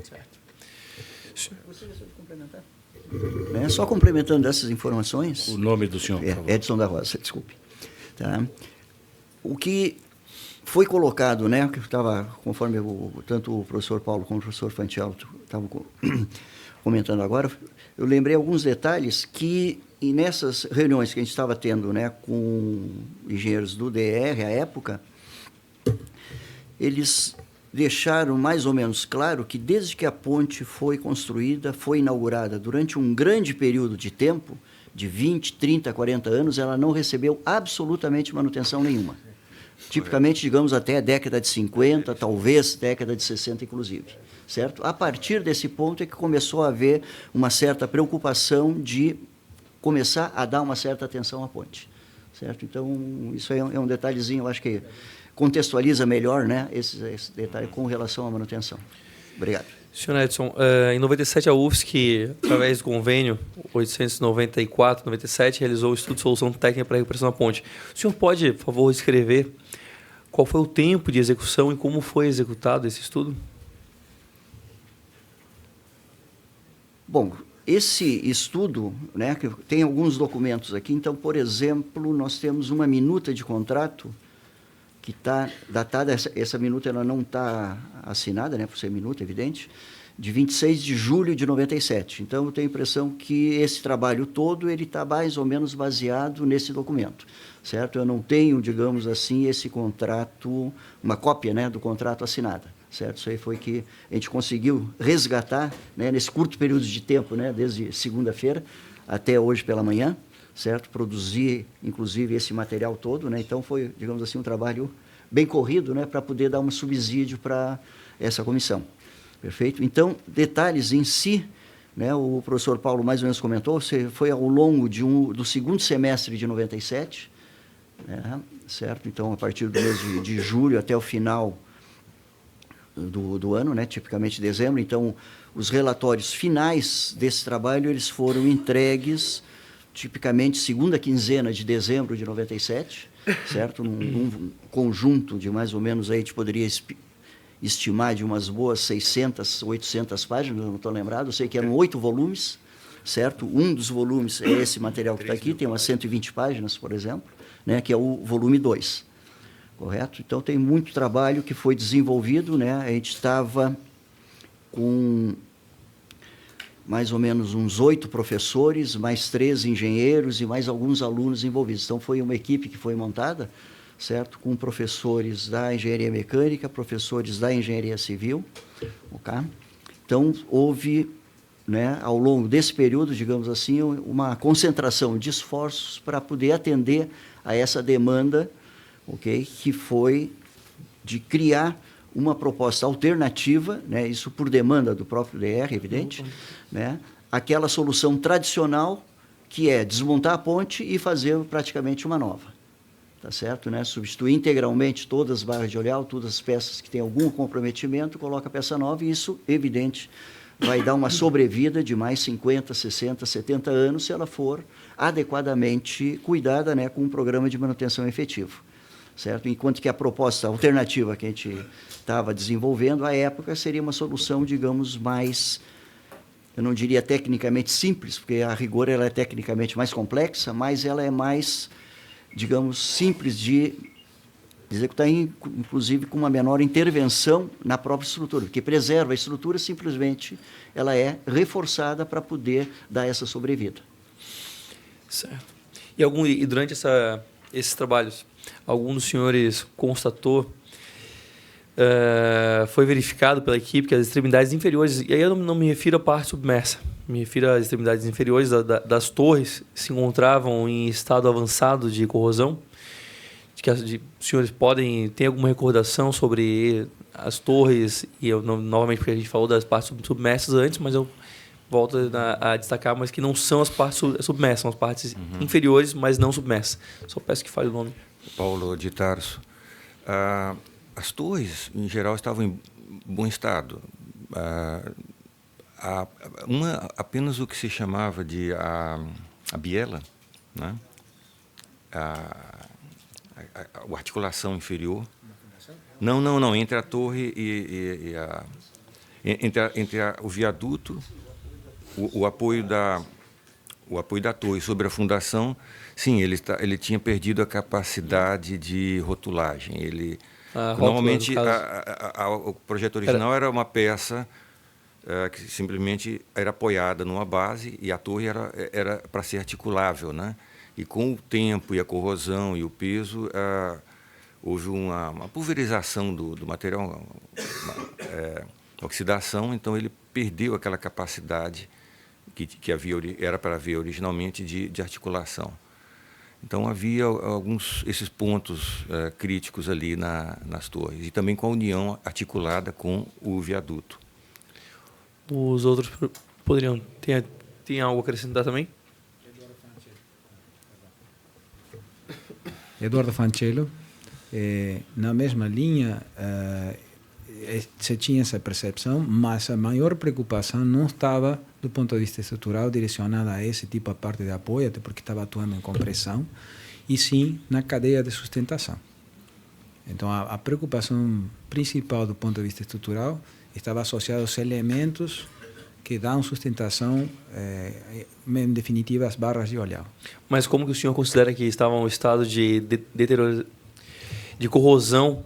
Certo. Você gostaria de complementar? Só complementando essas informações... O nome do senhor, por favor. Edson da Rosa, desculpe. Tá? O que foi colocado, né, que estava, conforme tanto o professor Paulo como o professor Fancello estavam comentando agora, eu lembrei alguns detalhes que, nessas reuniões que a gente estava tendo, né, com engenheiros do DR à época, eles deixaram mais ou menos claro que, desde que a ponte foi construída, foi inaugurada, durante um grande período de tempo, de 20, 30, 40 anos, ela não recebeu absolutamente manutenção nenhuma. Tipicamente, digamos, até a década de 50, talvez década de 60, inclusive. Certo? A partir desse ponto é que começou a haver uma certa preocupação de começar a dar uma certa atenção à ponte. Certo? Então, isso é um detalhezinho, eu acho que contextualiza melhor, né, esse detalhe com relação à manutenção. Obrigado. Senhor Edson, em 97 a UFSC, através do convênio 894-97, realizou o estudo de solução técnica para a recuperação da ponte. O senhor pode, por favor, escrever qual foi o tempo de execução e como foi executado esse estudo? Bom, esse estudo, né, que tem alguns documentos aqui. Então, por exemplo, nós temos uma minuta de contrato que está datada, essa minuta ela não está assinada, né, por ser minuta, evidente, de 26 de julho de 97. Então, eu tenho a impressão que esse trabalho todo ele está mais ou menos baseado nesse documento, certo? Eu não tenho, digamos assim, esse contrato, uma cópia, né, do contrato assinada, certo? Isso aí foi que a gente conseguiu resgatar, né, nesse curto período de tempo, né, desde segunda-feira até hoje pela manhã, certo? Produzir, inclusive, esse material todo, né? Então, foi, digamos assim, um trabalho bem corrido, né, para poder dar um subsídio para essa comissão. Perfeito? Então, detalhes em si, né? O professor Paulo mais ou menos comentou, foi ao longo do segundo semestre de 97, né? Certo? Então, a partir do mês de julho até o final do ano, né? Tipicamente dezembro. Então, os relatórios finais desse trabalho eles foram entregues tipicamente segunda quinzena de dezembro de 97, certo? Num conjunto de mais ou menos, aí a gente poderia estimar de umas boas 600, 800 páginas, não estou lembrado, eu sei que eram 8 volumes, certo? Um dos volumes é esse material que está aqui, tem umas 120 páginas, por exemplo, né? Que é o volume 2, correto? Então, tem muito trabalho que foi desenvolvido, né? A gente estava com mais ou menos uns 8 professores, mais 3 engenheiros e mais alguns alunos envolvidos. Então, foi uma equipe que foi montada, certo? Com professores da engenharia mecânica, professores da engenharia civil, ok? Então, houve, né, ao longo desse período, digamos assim, uma concentração de esforços para poder atender a essa demanda, ok? Que foi de criar uma proposta alternativa, né, isso por demanda do próprio DR, evidente, né, aquela solução tradicional que é desmontar a ponte e fazer praticamente uma nova, tá certo? Né? Substituir integralmente todas as barras de oleal, todas as peças que têm algum comprometimento, coloca a peça nova e isso, evidente, vai dar uma sobrevida de mais 50, 60, 70 anos se ela for adequadamente cuidada, né, com um programa de manutenção efetivo. Certo? Enquanto que a proposta alternativa que a gente estava desenvolvendo, à época, seria uma solução, digamos, mais, eu não diria tecnicamente simples, porque a rigor ela é tecnicamente mais complexa, mas ela é mais, digamos, simples de executar, inclusive com uma menor intervenção na própria estrutura, porque preserva a estrutura, simplesmente ela é reforçada para poder dar essa sobrevida. Certo. E durante esses trabalhos, algum dos senhores constatou, foi verificado pela equipe que as extremidades inferiores, e aí eu não me refiro à parte submersa, me refiro às extremidades inferiores das torres, se encontravam em estado avançado de corrosão, os senhores tem alguma recordação sobre as torres, e eu novamente porque a gente falou das partes submersas antes, mas eu volto a destacar, mas que não são as partes submersas, são as partes inferiores, mas não submersas. Só peço que fale o nome. Paulo de Tarso. As torres, em geral, estavam em bom estado. Apenas o que se chamava de a biela, né? A articulação inferior. Não, entre a torre e o viaduto, o apoio da torre sobre a fundação, sim, ele tinha perdido a capacidade de rotulagem. Normalmente, o projeto original era uma peça que simplesmente era apoiada numa base e a torre era para ser articulável, né? E com o tempo e a corrosão e o peso, houve uma pulverização do material, oxidação, então ele perdeu aquela capacidade que era para haver originalmente de articulação. Então havia esses pontos críticos ali nas torres, e também com a união articulada com o viaduto. Os outros poderiam ter algo a acrescentar também? Eduardo Fancello, na mesma linha, se tinha essa percepção, mas a maior preocupação não estava do ponto de vista estrutural direcionada a esse tipo de parte de apoio, até porque estava atuando em compressão, e sim na cadeia de sustentação. Então, a preocupação principal do ponto de vista estrutural estava associada aos elementos que dão sustentação, em definitiva, às barras de oleal. Mas como que o senhor considera que estava um estado de corrosão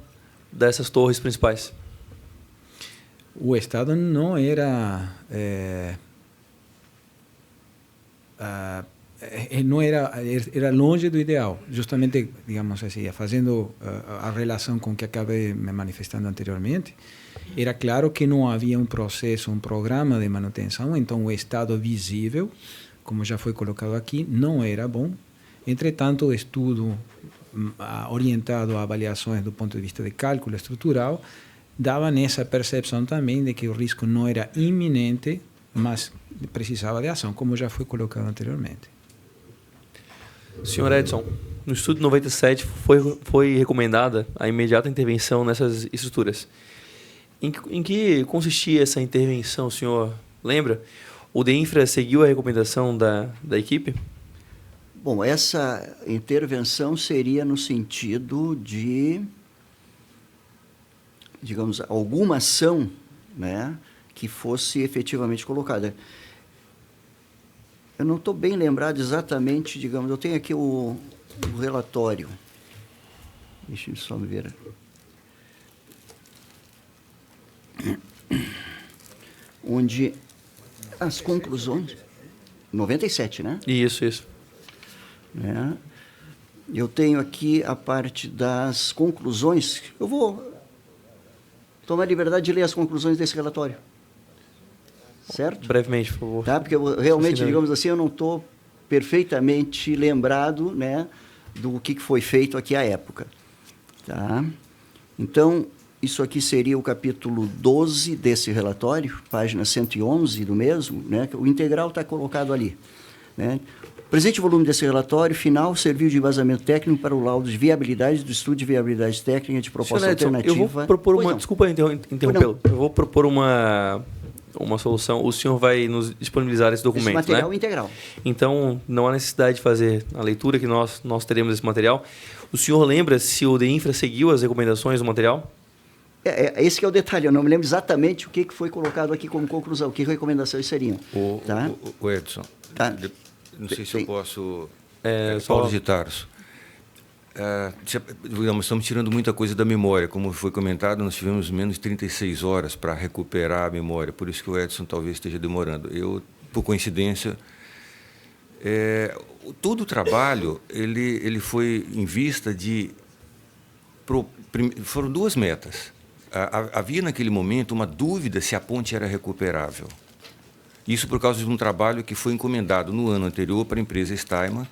dessas torres principais? O estado não era era longe do ideal, justamente, digamos assim, fazendo a relação com o que acabei me manifestando anteriormente. Era claro que não havia um processo, um programa de manutenção, então o estado visível, como já foi colocado aqui, não era bom. Entretanto, o estudo orientado a avaliações do ponto de vista de cálculo estrutural dava nessa percepção também de que o risco não era iminente mas precisava de ação, como já foi colocado anteriormente. Senhor Edson, no estudo 97 foi recomendada a imediata intervenção nessas estruturas. Em que consistia essa intervenção, senhor lembra? O DEINFRA seguiu a recomendação da equipe? Bom, essa intervenção seria no sentido de, digamos, alguma ação, né, que fosse efetivamente colocada. Eu não estou bem lembrado exatamente, digamos, eu tenho aqui o relatório. Deixa eu só me ver. Onde as conclusões... 97, né? Isso. É. Eu tenho aqui a parte das conclusões. Eu vou tomar a liberdade de ler as conclusões desse relatório. Certo? Brevemente, por favor. Tá? Porque eu, realmente, digamos assim, eu não estou perfeitamente lembrado, né, do que foi feito aqui à época. Tá? Então, isso aqui seria o capítulo 12 desse relatório, página 111 do mesmo, né? O integral está colocado ali. Né? O presente volume desse relatório final serviu de embasamento técnico para o laudo de viabilidade do estudo de viabilidade técnica de proposta Edson, alternativa. eu vou propor uma... Desculpa interrompê-lo. Eu vou propor uma solução. O senhor vai nos disponibilizar esse documento, esse material, né? Integral. Então, não há necessidade de fazer a leitura, que nós teremos esse material. O senhor lembra se o DEINFRA seguiu as recomendações do material? Esse que é o detalhe. Eu não me lembro exatamente o que foi colocado aqui como conclusão, que recomendações seriam. Tá? O Edson, tá? Não sei se eu posso... Paulo de Tarso. Nós estamos tirando muita coisa da memória. Como foi comentado, nós tivemos menos de 36 horas para recuperar a memória. Por isso que o Edson talvez esteja demorando. Eu, por coincidência... todo o trabalho ele foi em vista de... Foram duas metas. Havia, naquele momento, uma dúvida se a ponte era recuperável. Isso por causa de um trabalho que foi encomendado no ano anterior para a empresa Steinman.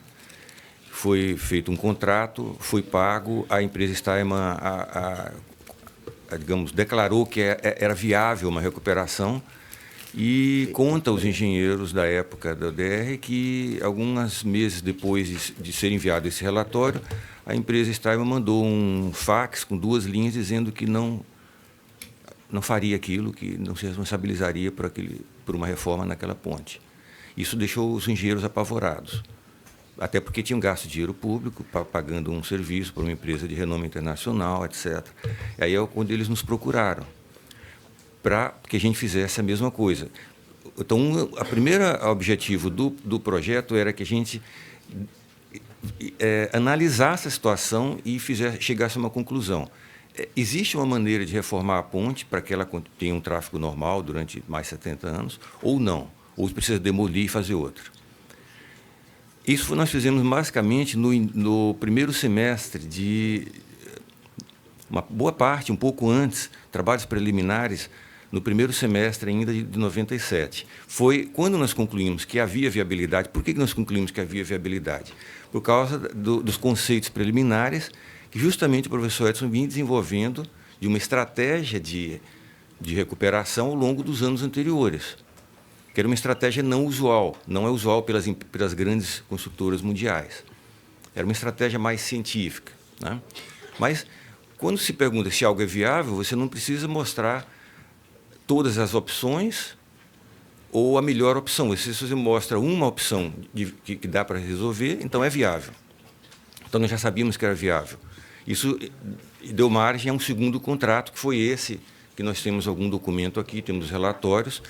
Foi feito um contrato, foi pago, a empresa Steinman, digamos, declarou que era viável uma recuperação e conta os engenheiros da época da DR que, alguns meses depois de ser enviado esse relatório, a empresa Steinman mandou um fax com 2 linhas dizendo que não faria aquilo, que não se responsabilizaria por uma reforma naquela ponte. Isso deixou os engenheiros apavorados, até porque tinham gasto dinheiro público, pagando um serviço para uma empresa de renome internacional, etc. E aí é quando eles nos procuraram, para que a gente fizesse a mesma coisa. Então, o primeiro objetivo do projeto era que a gente analisasse a situação e chegasse a uma conclusão. Existe uma maneira de reformar a ponte para que ela tenha um tráfego normal durante mais 70 anos, ou não? Ou precisa demolir e fazer outra? Isso nós fizemos basicamente no primeiro semestre de... Uma boa parte, um pouco antes, trabalhos preliminares, no primeiro semestre ainda de 97. Foi quando nós concluímos que havia viabilidade. Por que nós concluímos que havia viabilidade? Por causa dos conceitos preliminares que justamente o professor Edson vinha desenvolvendo de uma estratégia de recuperação ao longo dos anos anteriores, que era uma estratégia não usual, não é usual pelas grandes construtoras mundiais. Era uma estratégia mais científica, né? Mas, quando se pergunta se algo é viável, você não precisa mostrar todas as opções ou a melhor opção. Se você mostra uma opção que dá para resolver, então é viável. Então, nós já sabíamos que era viável. Isso deu margem a um segundo contrato, que foi esse, que nós temos algum documento aqui, temos relatórios,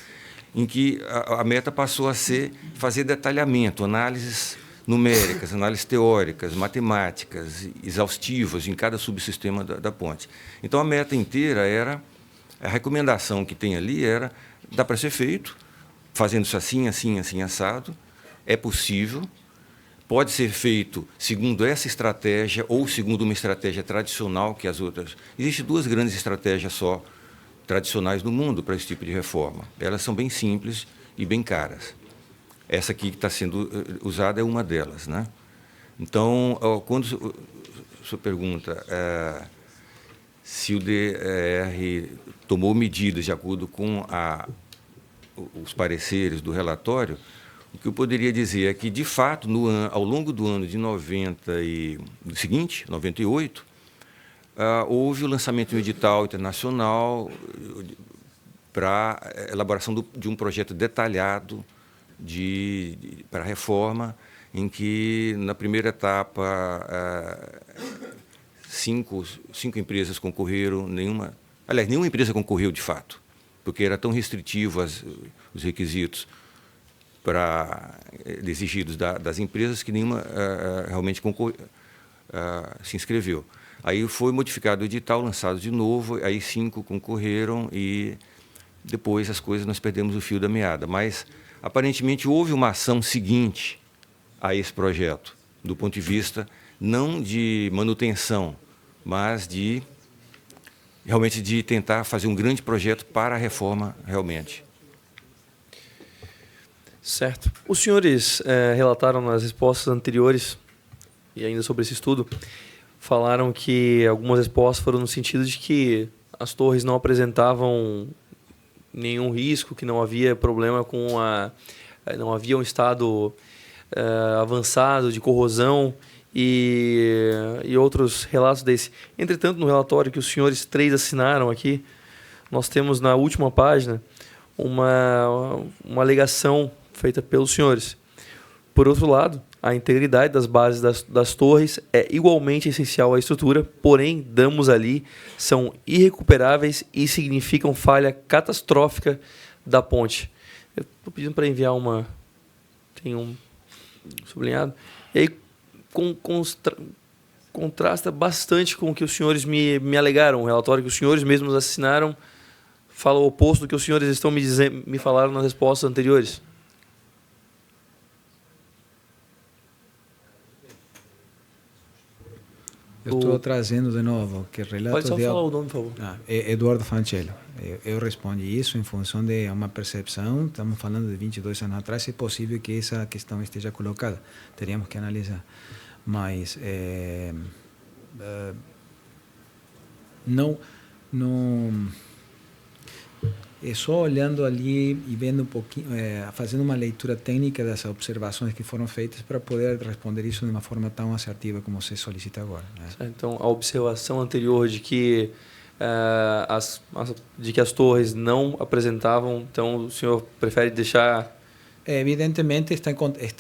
em que a meta passou a ser fazer detalhamento, análises numéricas, análises teóricas, matemáticas, exaustivas em cada subsistema da ponte. Então, a meta inteira era... A recomendação que tem ali era, dá para ser feito, fazendo isso assim, assim, assim, assado, é possível, pode ser feito segundo essa estratégia ou segundo uma estratégia tradicional que as outras. Existem 2 grandes estratégias só tradicionais no mundo para esse tipo de reforma. Elas são bem simples e bem caras. Essa aqui que está sendo usada é uma delas, né? Então, quando a senhora pergunta se o DR tomou medidas de acordo com os pareceres do relatório, o que eu poderia dizer é que, de fato, ao longo do ano de 98, houve o lançamento de um edital internacional para a elaboração de um projeto detalhado para a reforma, em que, na primeira etapa, 5 empresas concorreram, nenhuma empresa concorreu de fato, porque era tão restritivo os requisitos exigidos das empresas que nenhuma realmente se inscreveu. Aí foi modificado o edital, lançado de novo, aí 5 concorreram e depois nós perdemos o fio da meada. Mas, aparentemente, houve uma ação seguinte a esse projeto, do ponto de vista não de manutenção, mas realmente de tentar fazer um grande projeto para a reforma realmente. Certo. Os senhores relataram nas respostas anteriores, e ainda sobre esse estudo, falaram que algumas respostas foram no sentido de que as torres não apresentavam nenhum risco, que não havia problema não havia um estado avançado de corrosão e outros relatos desse. Entretanto, no relatório que os senhores 3 assinaram aqui, nós temos na última página uma alegação feita pelos senhores. Por outro lado, a integridade das bases das torres é igualmente essencial à estrutura, porém, danos ali são irrecuperáveis e significam falha catastrófica da ponte. Eu estou pedindo para enviar tem um sublinhado. E aí contrasta bastante com o que os senhores me alegaram. O relatório que os senhores mesmos assinaram fala o oposto do que os senhores estão me falaram nas respostas anteriores. Eu estou trazendo de novo que relato Pode só falar o nome, por favor. Eduardo Fancello. Eu respondi isso em função de uma percepção, estamos falando de 22 anos atrás, é possível que essa questão esteja colocada, teríamos que analisar. Mas não é só olhando ali e vendo um pouquinho, fazendo uma leitura técnica das observações que foram feitas para poder responder isso de uma forma tão assertiva como você solicita agora, né? Então, a observação anterior de que as torres não apresentavam, então o senhor prefere deixar... Evidentemente está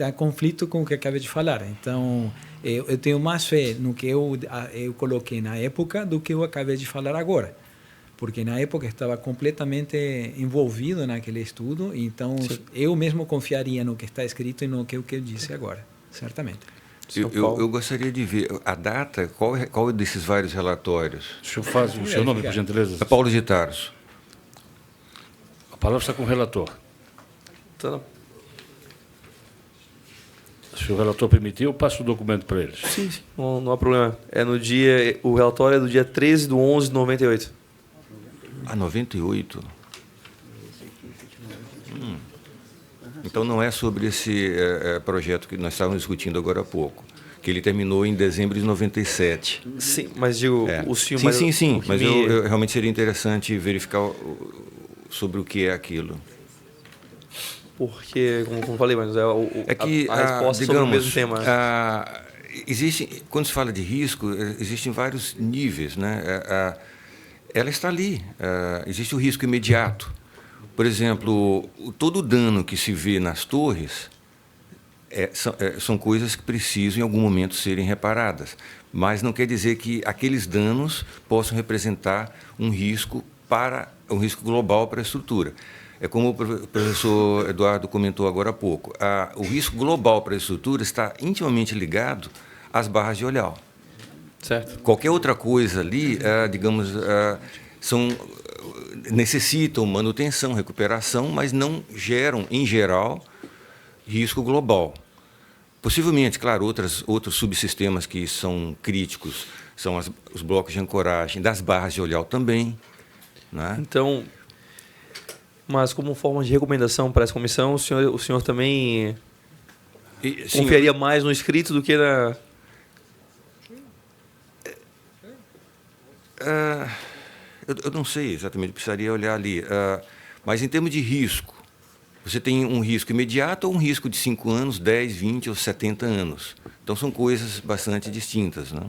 em conflito com o que acabei de falar. Então, eu tenho mais fé no que eu coloquei na época do que eu acabei de falar agora. Porque na época estava completamente envolvido naquele estudo, então sim, eu mesmo confiaria no que está escrito e no que eu disse agora, certamente. Eu gostaria de ver a data, qual desses vários relatórios? O senhor faz o seu nome, por gentileza? É Paulo de Tarso. A palavra está com o relator. Tá. Se o relator permitir, eu passo o documento para eles. Sim, não há problema. O relatório é do dia 13/11/98. 98? Então não é sobre esse projeto que nós estávamos discutindo agora há pouco, que ele terminou em dezembro de 97. Sim, mas digo, o senhor... Sim, mas eu realmente seria interessante verificar sobre o que é aquilo. Porque, como falei, mas que, a resposta digamos, sobre o mesmo tema. Quando se fala de risco, existem vários níveis, né? Ela está ali, existe o risco imediato. Por exemplo, todo o dano que se vê nas torres são coisas que precisam, em algum momento, serem reparadas. Mas não quer dizer que aqueles danos possam representar um risco global para a estrutura. É como o professor Eduardo comentou agora há pouco. O risco global para a estrutura está intimamente ligado às barras de olhau. Certo. Qualquer outra coisa ali, necessitam manutenção, recuperação, mas não geram, em geral, risco global. Possivelmente, claro, outros subsistemas que são críticos são os blocos de ancoragem das barras de olhau também, né? Então, mas como forma de recomendação para essa comissão, o senhor também confiaria mais no escrito do que na... Eu não sei exatamente, precisaria olhar ali. Mas, em termos de risco, Você tem um risco imediato ou um risco de 5 anos, 10, 20 ou 70 anos. Então, são coisas bastante distintas, né?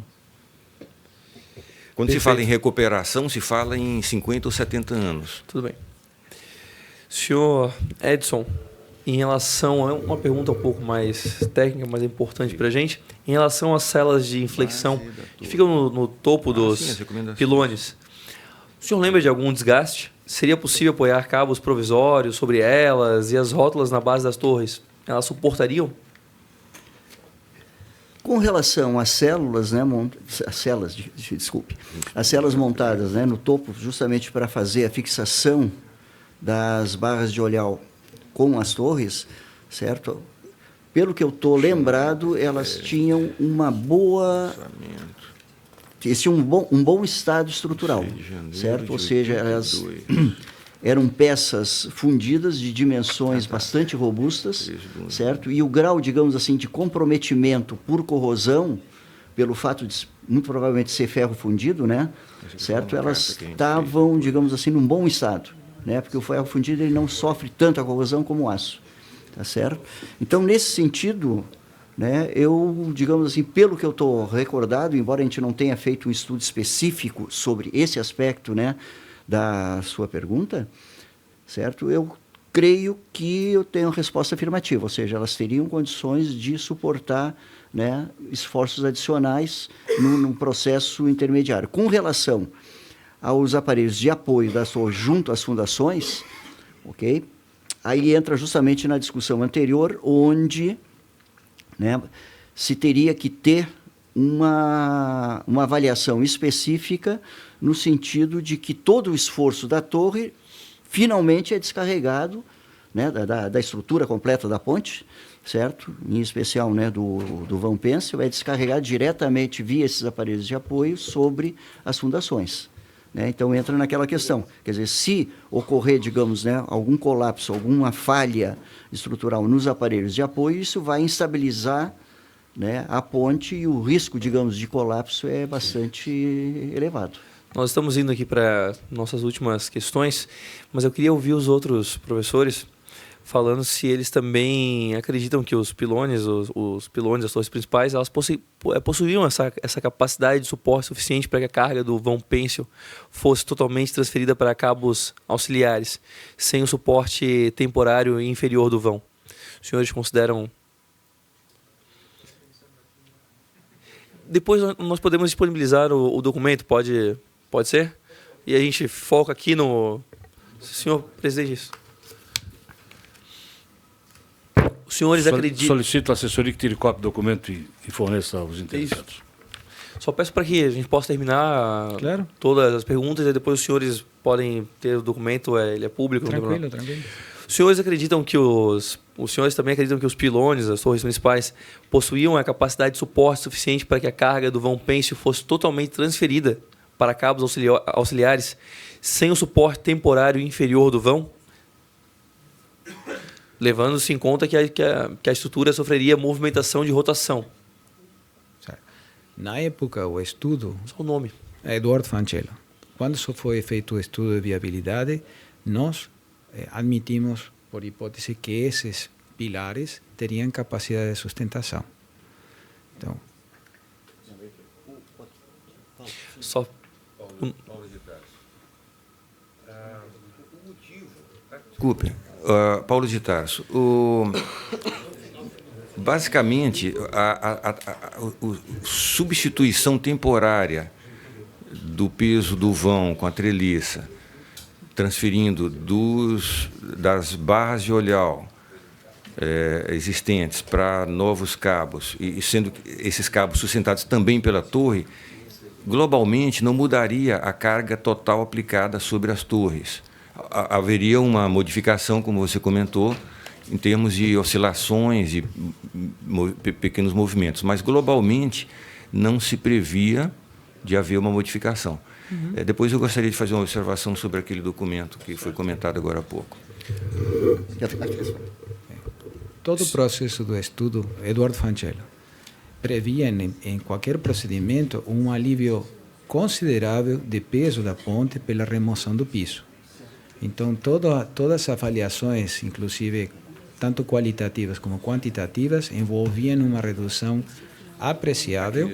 Quando se fala em recuperação, se fala em 50 ou 70 anos. Tudo bem. Senhor Edson, em relação a uma pergunta um pouco mais técnica, mas é importante para a gente, em relação às células de inflexão que ficam no topo dos pilones, o senhor lembra de algum desgaste? Seria possível apoiar cabos provisórios sobre elas e as rótulas na base das torres? Elas suportariam? Com relação às células, né, as células montadas, né, no topo, justamente para fazer a fixação das barras de olhar com as torres, certo? Pelo que eu estou lembrado, elas tinham uma boa... tinham um bom estado estrutural, certo? Ou seja, elas eram peças fundidas de dimensões bastante robustas, certo? E o grau, digamos assim, de comprometimento por corrosão, pelo fato de muito provavelmente ser ferro fundido, né? Certo? Elas estavam, digamos assim, num bom estado, né? Porque o ferro fundido ele não sofre tanto a corrosão como o aço, tá certo? Então, nesse sentido, né, eu, digamos assim, pelo que eu estou recordado, embora a gente não tenha feito um estudo específico sobre esse aspecto, né, da sua pergunta, certo? Eu creio que eu tenho resposta afirmativa, ou seja, elas teriam condições de suportar, né, esforços adicionais num processo intermediário. Com relação aos aparelhos de apoio da torre junto às fundações, ok? Aí entra justamente na discussão anterior, onde, né, se teria que ter uma avaliação específica no sentido de que todo o esforço da torre finalmente é descarregado, né, da estrutura completa da ponte, certo? Em especial, né, do vão pêncil, é descarregado diretamente via esses aparelhos de apoio sobre as fundações. Né? Então, entra naquela questão. Quer dizer, se ocorrer, digamos, né, algum colapso, alguma falha estrutural nos aparelhos de apoio, isso vai instabilizar, né, a ponte e o risco, digamos, de colapso é bastante elevado. Nós estamos indo aqui para nossas últimas questões, mas eu queria ouvir os outros professores falando se eles também acreditam que os pilones, os pilones, as torres principais, elas possuíam essa capacidade de suporte suficiente para que a carga do vão pêncil fosse totalmente transferida para cabos auxiliares, sem o suporte temporário inferior do vão. Os senhores consideram... Depois nós podemos disponibilizar o documento, pode ser? E a gente foca aqui no... Senhor presidente, os senhores acreditam... Solicito à assessoria que tire cópia do documento e forneça aos interessados. Só peço para que a gente possa terminar todas as perguntas e depois os senhores podem ter o documento, ele é público. Tranquilo. Os senhores acreditam que os senhores também acreditam que os pilones, as torres principais, possuíam a capacidade de suporte suficiente para que a carga do vão pêncil fosse totalmente transferida para cabos auxiliares sem o suporte temporário inferior do vão? Levando-se em conta que a estrutura sofreria movimentação de rotação. Na época, o estudo... Só o nome. É Eduardo Fancello. Quando só foi feito o estudo de viabilidade, nós admitimos, por hipótese, que esses pilares teriam capacidade de sustentação. Então... Só... Desculpe, Paulo de Tarso. Basicamente, a substituição temporária do peso do vão com a treliça, transferindo das barras de olhar existentes para novos cabos, e sendo esses cabos sustentados também pela torre, globalmente não mudaria a carga total aplicada sobre as torres. Haveria uma modificação, como você comentou, em termos de oscilações e pequenos movimentos, mas globalmente não se previa de haver uma modificação. Depois eu gostaria de fazer uma observação sobre aquele documento que foi comentado agora há pouco. Todo o processo do estudo, Eduardo Fancello, previa em qualquer procedimento um alívio considerável de peso da ponte pela remoção do piso. Então, todas as avaliações, inclusive tanto qualitativas como quantitativas, envolviam uma redução apreciável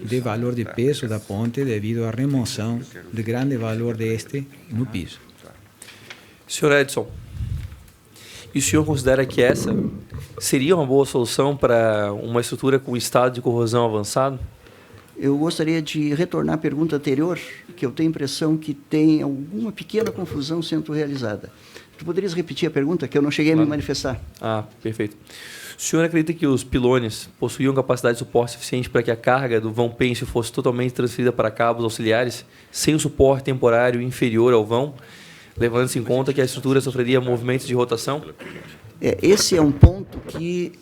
de valor de peso da ponte devido à remoção de grande valor deste no piso. Senhor Edson, e o senhor considera que essa seria uma boa solução para uma estrutura com estado de corrosão avançado? Eu gostaria de retornar à pergunta anterior, que eu tenho a impressão que tem alguma pequena confusão sendo realizada. Tu poderias repetir a pergunta, que eu não cheguei a me manifestar? Ah, perfeito. O senhor acredita que os pilones possuíam capacidade de suporte suficiente para que a carga do vão pêncil fosse totalmente transferida para cabos auxiliares, sem o suporte temporário inferior ao vão, levando-se em conta que a estrutura sofreria movimentos de rotação? Esse é um ponto que,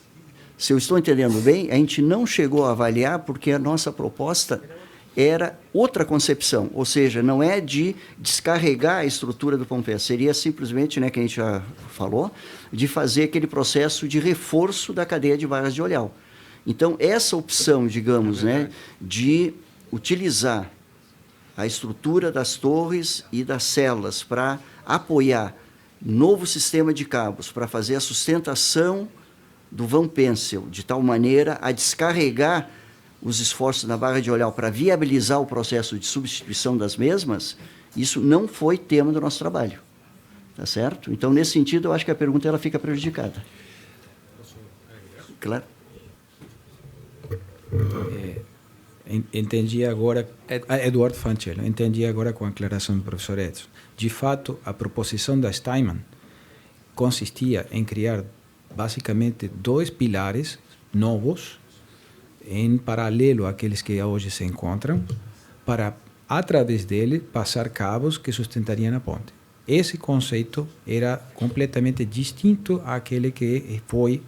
se eu estou entendendo bem, a gente não chegou a avaliar porque a nossa proposta era outra concepção, ou seja, não é de descarregar a estrutura do pompé, seria simplesmente, que a gente já falou, de fazer aquele processo de reforço da cadeia de barras de olhal. Então, essa opção, digamos, de utilizar a estrutura das torres e das celas para apoiar novo sistema de cabos, para fazer a sustentação do vão pêncil, de tal maneira a descarregar os esforços na barra de olhal para viabilizar o processo de substituição das mesmas, isso não foi tema do nosso trabalho. Tá certo? Então, nesse sentido, eu acho que a pergunta ela fica prejudicada. Claro. Entendi agora, Eduardo Fancello, entendi agora com a aclaração do professor Edson. De fato, a proposição da Steinman consistia em criar basicamente 2 pilares novos, em paralelo àqueles que hoje se encontram, para, através dele, passar cabos que sustentariam a ponte. Esse conceito era completamente distinto àquele que foi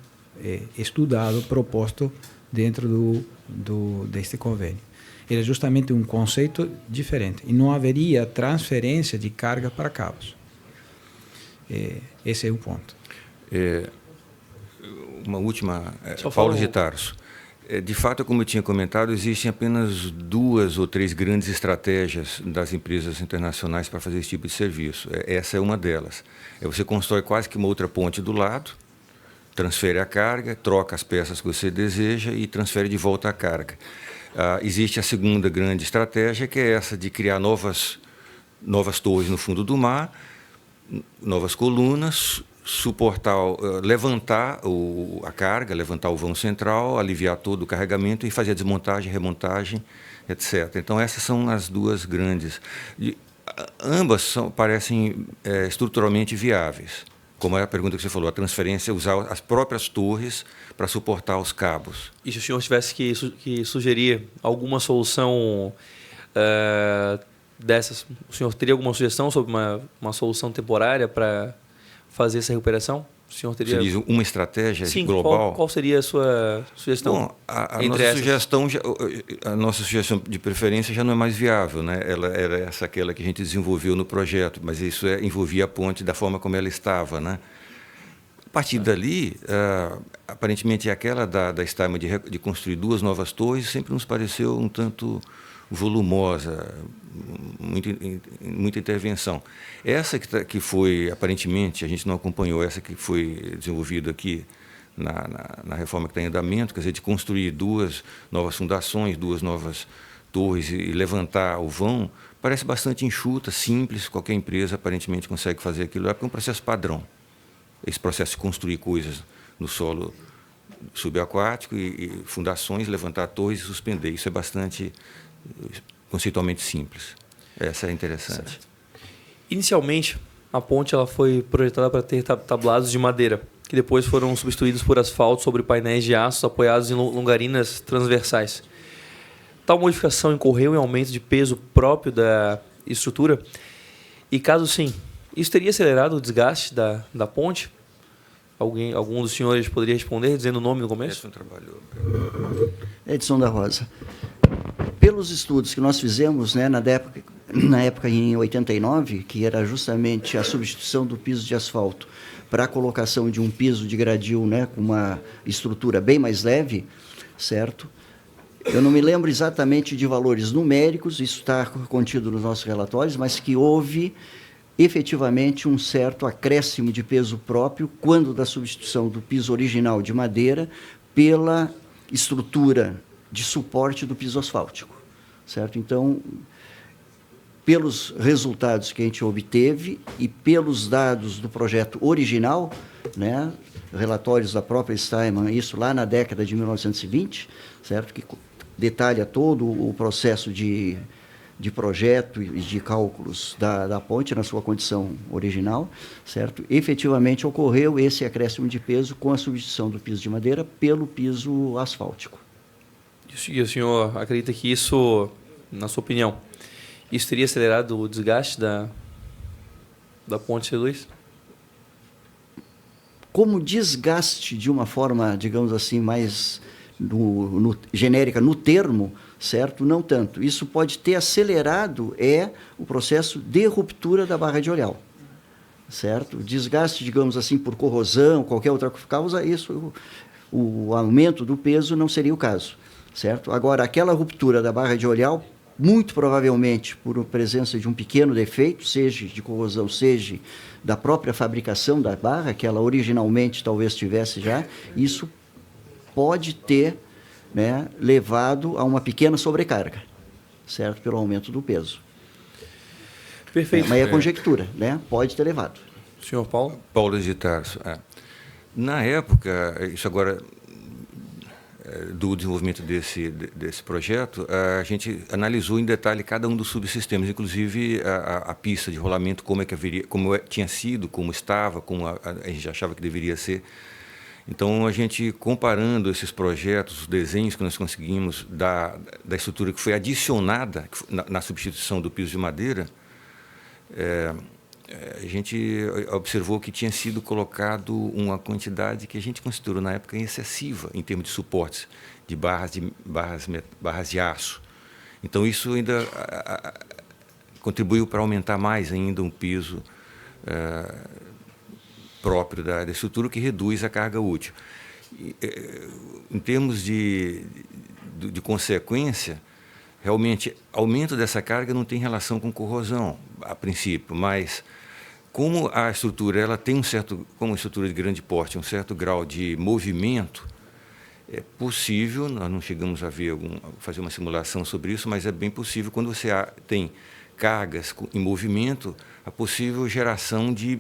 estudado, proposto dentro deste convênio. Era justamente um conceito diferente e não haveria transferência de carga para cabos. Esse é o ponto. Uma última, Paulo de Tarso. De fato, como eu tinha comentado, existem apenas 2 ou 3 grandes estratégias das empresas internacionais para fazer esse tipo de serviço. Essa é uma delas. Você constrói quase que uma outra ponte do lado, transfere a carga, troca as peças que você deseja e transfere de volta a carga. Existe a segunda grande estratégia, que é essa de criar novas torres no fundo do mar, novas colunas, levantar a carga, levantar o vão central, aliviar todo o carregamento e fazer a desmontagem, remontagem, etc. Então, essas são as 2 grandes. Ambas parecem estruturalmente viáveis. Como é a pergunta que você falou, a transferência, usar as próprias torres para suportar os cabos. E se o senhor tivesse que sugerir alguma solução dessas, o senhor teria alguma sugestão sobre uma solução temporária para fazer essa recuperação? O senhor teria... Você diz uma estratégia global? Qual seria a sua sugestão? Bom, a nossa sugestão de preferência já não é mais viável, né? Ela era aquela que a gente desenvolveu no projeto, mas isso envolvia a ponte da forma como ela estava, né? A partir dali, aparentemente aquela da Steinman de construir 2 novas torres sempre nos pareceu um tanto volumosa, muita intervenção. Essa que foi, aparentemente, a gente não acompanhou, essa que foi desenvolvida aqui na reforma que está em andamento, quer dizer, de construir 2 novas fundações, 2 novas torres e levantar o vão, parece bastante enxuta, simples, qualquer empresa aparentemente consegue fazer aquilo, porque é um processo padrão. Esse processo de construir coisas no solo subaquático e fundações, levantar torres e suspender, isso é bastante conceitualmente simples. Essa é interessante. Certo. Inicialmente, a ponte ela foi projetada para ter tablados de madeira, que depois foram substituídos por asfalto sobre painéis de aço apoiados em longarinas transversais. Tal modificação incorreu em aumento de peso próprio da estrutura? E caso sim, isso teria acelerado o desgaste da ponte? Algum dos senhores poderia responder, dizendo o nome no começo? Edson trabalhou. Edson da Rosa. Pelos estudos que nós fizemos, na época em 89, que era justamente a substituição do piso de asfalto para a colocação de um piso de gradil, com uma estrutura bem mais leve, certo? Eu não me lembro exatamente de valores numéricos, isso está contido nos nossos relatórios, mas que houve efetivamente um certo acréscimo de peso próprio quando da substituição do piso original de madeira pela estrutura de suporte do piso asfáltico, certo? Então, pelos resultados que a gente obteve e pelos dados do projeto original, né, relatórios da própria Steinman, isso lá na década de 1920, certo? Que detalha todo o processo de projeto e de cálculos da ponte na sua condição original, certo? Efetivamente ocorreu esse acréscimo de peso com a substituição do piso de madeira pelo piso asfáltico. E o senhor acredita que isso, na sua opinião, isso teria acelerado o desgaste da ponte C2? Como desgaste de uma forma, digamos assim, mais genérica no termo, certo? Não tanto. Isso pode ter acelerado o processo de ruptura da barra de olhal, certo? Desgaste, digamos assim, por corrosão, qualquer outra causa, isso, o aumento do peso não seria o caso, certo? Agora, aquela ruptura da barra de olhal, muito provavelmente por presença de um pequeno defeito, seja de corrosão, seja da própria fabricação da barra, que ela originalmente talvez tivesse já, isso pode ter, né, levado a uma pequena sobrecarga, certo? Pelo aumento do peso. Perfeito. Mas é conjectura, né? Pode ter levado. Senhor Paulo? Paulo de Tarso. Na época, isso agora, do desenvolvimento desse projeto, a gente analisou em detalhe cada um dos subsistemas, inclusive a pista de rolamento, como tinha sido, como estava, como a gente achava que deveria ser. Então, a gente, comparando esses projetos, os desenhos que nós conseguimos da estrutura que foi adicionada na substituição do piso de madeira, a gente observou que tinha sido colocado uma quantidade que a gente considerou na época excessiva em termos de suportes, de barras de aço. Então, isso ainda contribuiu para aumentar mais ainda um piso próprio da estrutura, que reduz a carga útil. Em termos de consequência, realmente, aumento dessa carga não tem relação com corrosão, a princípio, mas como a estrutura ela tem como estrutura de grande porte, um certo grau de movimento, é possível, nós não chegamos a fazer uma simulação sobre isso, mas é bem possível, quando você tem cargas em movimento, a possível geração de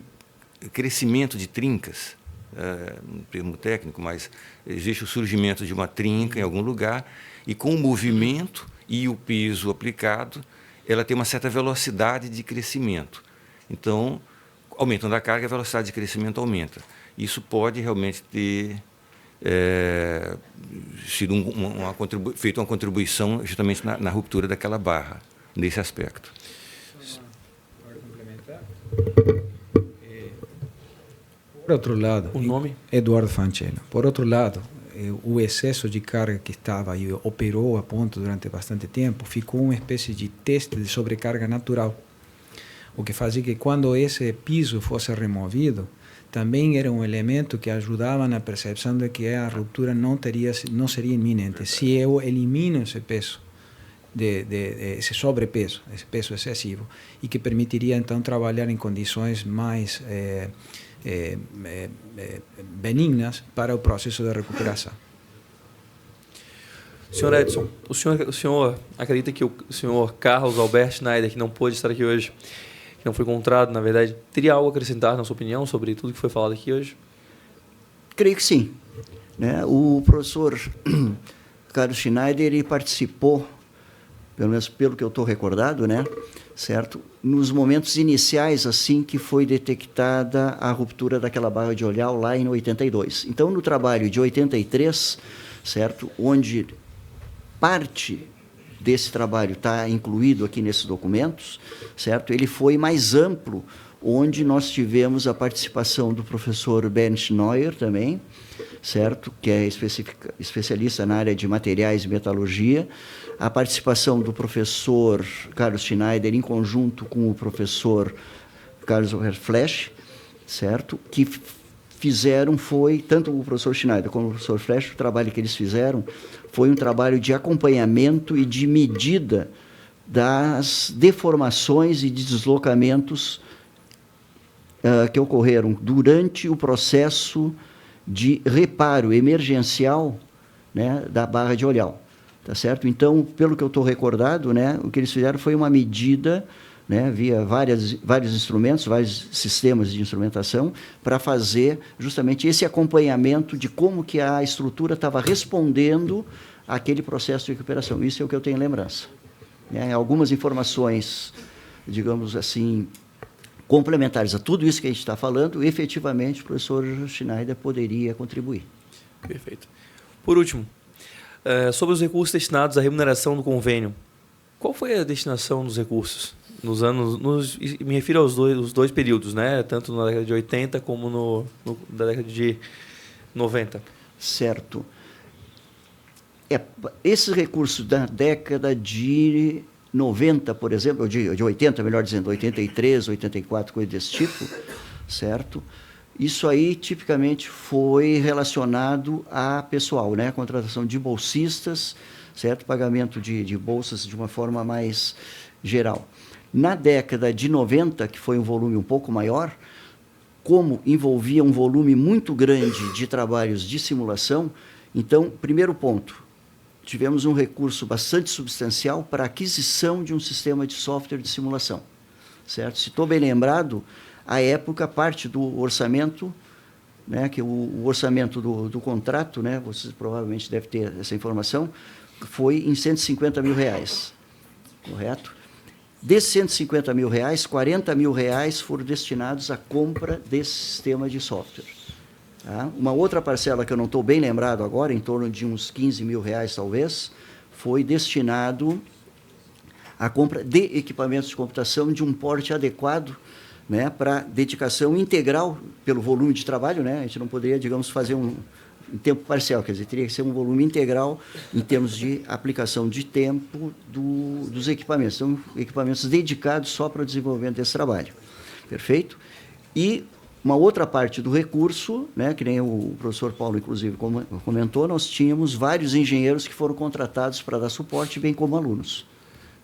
crescimento de trincas, um termo técnico, mas existe o surgimento de uma trinca em algum lugar, e com o movimento e o piso aplicado, ela tem uma certa velocidade de crescimento. Então, aumentando a carga, a velocidade de crescimento aumenta. Isso pode realmente ter sido feito uma contribuição justamente na ruptura daquela barra, nesse aspecto. Para complementar, por outro lado, o nome? Eduardo Fancello. Por outro lado, o excesso de carga que estava e operou a ponto durante bastante tempo ficou uma espécie de teste de sobrecarga natural, o que fazia que quando esse piso fosse removido, também era um elemento que ajudava na percepção de que a ruptura não seria iminente. Se eu elimino esse peso, esse sobrepeso, esse peso excessivo, e que permitiria então trabalhar em condições mais benignas para o processo de recuperação. Senhor Edson, o senhor acredita que o senhor Carlos Albert Schneider, que não pôde estar aqui hoje, que não foi encontrado, na verdade, teria algo a acrescentar, na sua opinião, sobre tudo que foi falado aqui hoje? Creio que sim, né? O professor Carlos Schneider, ele participou, pelo menos pelo que eu estou recordado, né, certo? Nos momentos iniciais, assim que foi detectada a ruptura daquela barra de olhal lá em 82. Então, no trabalho de 83, certo, onde parte desse trabalho está incluído aqui nesses documentos, certo? Ele foi mais amplo, onde nós tivemos a participação do professor Bernd Neuer também, certo? Que é especialista na área de materiais e metalurgia, a participação do professor Carlos Schneider em conjunto com o professor Carlos Flesch, certo? Que fizeram tanto o professor Schneider como o professor Flesch, o trabalho que eles fizeram foi um trabalho de acompanhamento e de medida das deformações e de deslocamentos que ocorreram durante o processo de reparo emergencial, né, da Barra de Olhão. Tá certo? Então, pelo que eu estou recordado, né, o que eles fizeram foi uma medida, né, via vários instrumentos, vários sistemas de instrumentação, para fazer justamente esse acompanhamento de como que a estrutura estava respondendo àquele processo de recuperação. Isso é o que eu tenho lembrança. Né? Algumas informações, digamos assim, complementares a tudo isso que a gente está falando, efetivamente o professor Schneider poderia contribuir. Perfeito. Por último, sobre os recursos destinados à remuneração do convênio, qual foi a destinação dos recursos nos anos, me refiro aos dois períodos, né? Tanto na década de 80 como na década de 90? Certo. Esses recursos da década de 90, por exemplo, de 80, melhor dizendo, 83, 84, coisa desse tipo, certo? Isso aí, tipicamente, foi relacionado a pessoal, né? Contratação de bolsistas, certo? Pagamento de bolsas de uma forma mais geral. Na década de 90, que foi um volume um pouco maior, como envolvia um volume muito grande de trabalhos de simulação, então, primeiro ponto, tivemos um recurso bastante substancial para a aquisição de um sistema de software de simulação, certo? Se estou bem lembrado, à época, parte do orçamento, né, que o orçamento do contrato, né, vocês provavelmente devem ter essa informação, foi em R$150 mil, correto? Desses R$150 mil, R$40 mil foram destinados à compra desse sistema de software. Tá? Uma outra parcela, que eu não estou bem lembrado agora, em torno de uns R$15 mil, talvez, foi destinado à compra de equipamentos de computação de um porte adequado, né, para dedicação integral pelo volume de trabalho, né? A gente não poderia, digamos, fazer em tempo parcial, quer dizer, teria que ser um volume integral em termos de aplicação de tempo dos equipamentos. Então, equipamentos dedicados só para o desenvolvimento desse trabalho. Perfeito? E uma outra parte do recurso, né, que nem o professor Paulo, inclusive, comentou, nós tínhamos vários engenheiros que foram contratados para dar suporte, bem como alunos.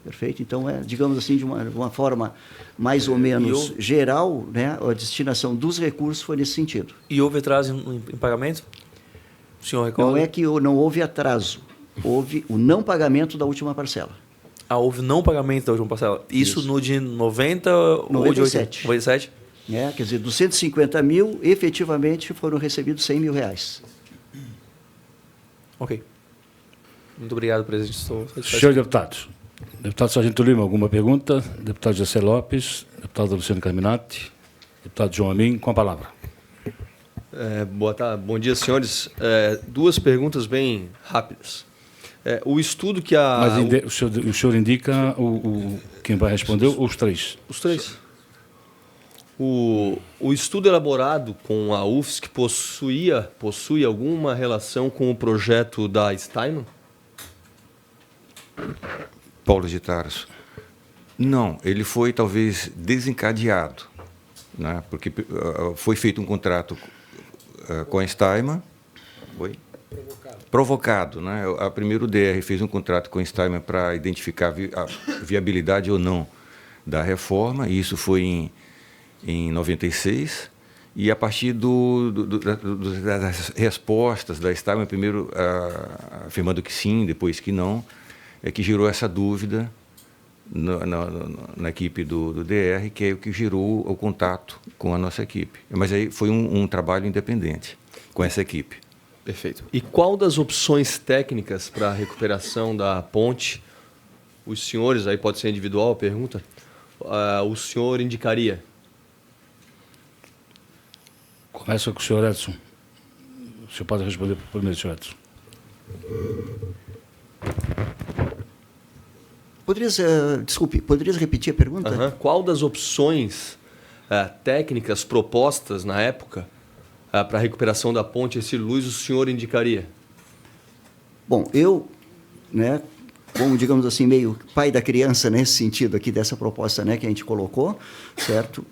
Perfeito? Então, digamos assim, de uma forma mais ou menos geral, né, a destinação dos recursos foi nesse sentido. E houve atraso em pagamento? O senhor recorda? Não é que não houve atraso, houve o não pagamento da última parcela. Houve não pagamento da última parcela. Isso no de 90 ou de 97. 97? Quer dizer, dos 150 mil, efetivamente foram recebidos R$100 mil. Ok. Muito obrigado, presidente. Estou satisfeito. Senhores deputados, deputado Sargento Lima, alguma pergunta? Deputado José Lopes, deputado Luciano Carminati, deputado João Amin, com a palavra. Boa tarde, bom dia, senhores. Duas perguntas bem rápidas. O estudo que a... Mas o senhor indica quem vai responder ou os três? Os três. O estudo elaborado com a UFSC possui alguma relação com o projeto da Steinman? Paulo de Tarso. Não, ele foi talvez desencadeado, né? Porque foi feito um contrato com a Steinman. Foi? Provocado, né? Primeiro o DR fez um contrato com a Steinman para identificar a viabilidade ou não da reforma, e isso foi em 96, e a partir das respostas da Steinman, primeiro afirmando que sim, depois que não, é que gerou essa dúvida na equipe do DR, que é o que gerou o contato com a nossa equipe. Mas aí foi um trabalho independente com essa equipe. Perfeito. E qual das opções técnicas para a recuperação da ponte, os senhores, aí pode ser individual a pergunta, o senhor indicaria? Começa com o senhor Edson. O senhor pode responder primeiro, senhor Edson. Poderias repetir a pergunta? Qual das opções técnicas propostas na época para a recuperação da ponte Hercílio Luz o senhor indicaria? Bom, eu, né, como, digamos assim, meio pai da criança nesse sentido aqui dessa proposta, né, que a gente colocou, certo?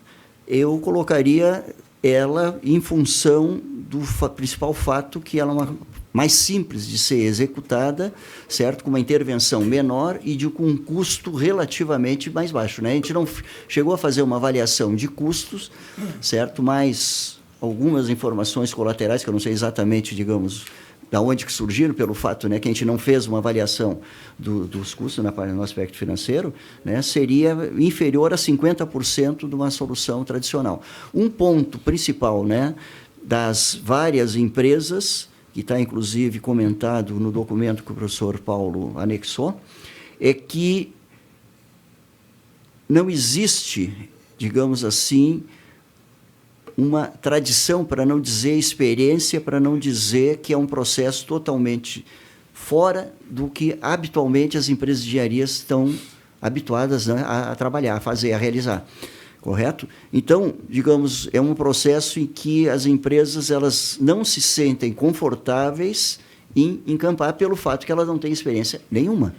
Eu colocaria ela em função do principal fato que ela é uma mais simples de ser executada, certo? Com uma intervenção menor e com um custo relativamente mais baixo, né? A gente não chegou a fazer uma avaliação de custos, certo? Mas algumas informações colaterais, que eu não sei exatamente, digamos, da onde que surgiram, pelo fato, né, que a gente não fez uma avaliação dos custos no aspecto financeiro, né, seria inferior a 50% de uma solução tradicional. Um ponto principal, né, das várias empresas, que está inclusive comentado no documento que o professor Paulo anexou, é que não existe, digamos assim, uma tradição, para não dizer experiência, para não dizer que é um processo totalmente fora do que habitualmente as empresas de engenharia estão habituadas, né, a trabalhar, a fazer, a realizar. Correto? Então, digamos, é um processo em que as empresas elas não se sentem confortáveis em encampar pelo fato que elas não têm experiência nenhuma.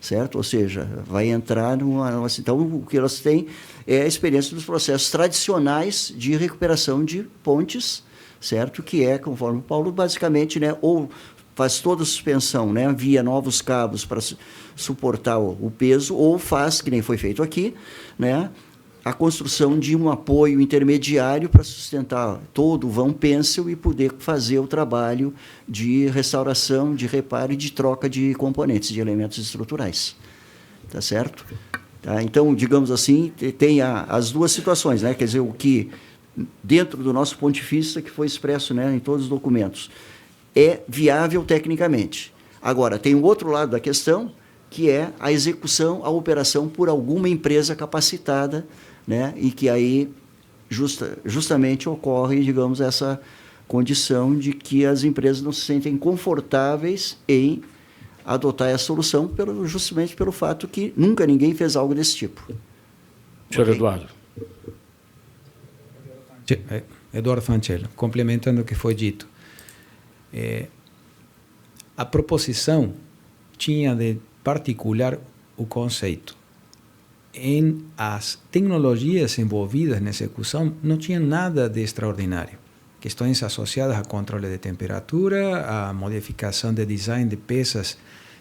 Certo? Ou seja, vai entrar numa... Então, o que elas têm é a experiência dos processos tradicionais de recuperação de pontes, certo? Que é, conforme o Paulo, basicamente, né, ou faz toda a suspensão, né, via novos cabos para suportar o peso, ou faz, que nem foi feito aqui, né, a construção de um apoio intermediário para sustentar todo o vão pêncil e poder fazer o trabalho de restauração, de reparo e de troca de componentes, de elementos estruturais. Tá certo? Tá? Então, digamos assim, tem as duas situações, né? Quer dizer, o que, dentro do nosso ponto de vista, que foi expresso, né, em todos os documentos, é viável tecnicamente. Agora, tem o outro lado da questão, que é a execução, a operação por alguma empresa capacitada, né, e que aí justamente ocorre, digamos, essa condição de que as empresas não se sentem confortáveis em adotar essa solução justamente pelo fato que nunca ninguém fez algo desse tipo. Senhor Ok? Eduardo. Eduardo Fancello, complementando o que foi dito. A proposição tinha de particular o conceito. Em as tecnologias envolvidas na execução, não tinha nada de extraordinário. Questões associadas a controle de temperatura, a modificação de design de peças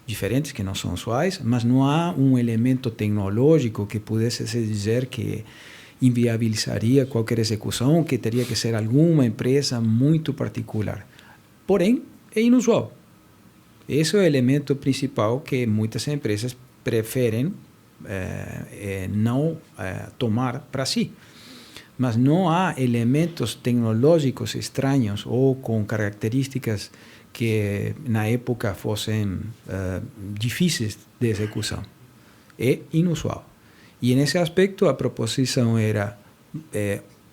diferentes que não são usuais, mas não há um elemento tecnológico que pudesse se dizer que inviabilizaria qualquer execução, que teria que ser alguma empresa muito particular. Porém, é inusual. Esse é o elemento principal que muitas empresas preferem não tomar para si. Mas não há elementos tecnológicos estranhos ou com características que na época fossem difíceis de execução. É inusual. E nesse aspecto a proposição era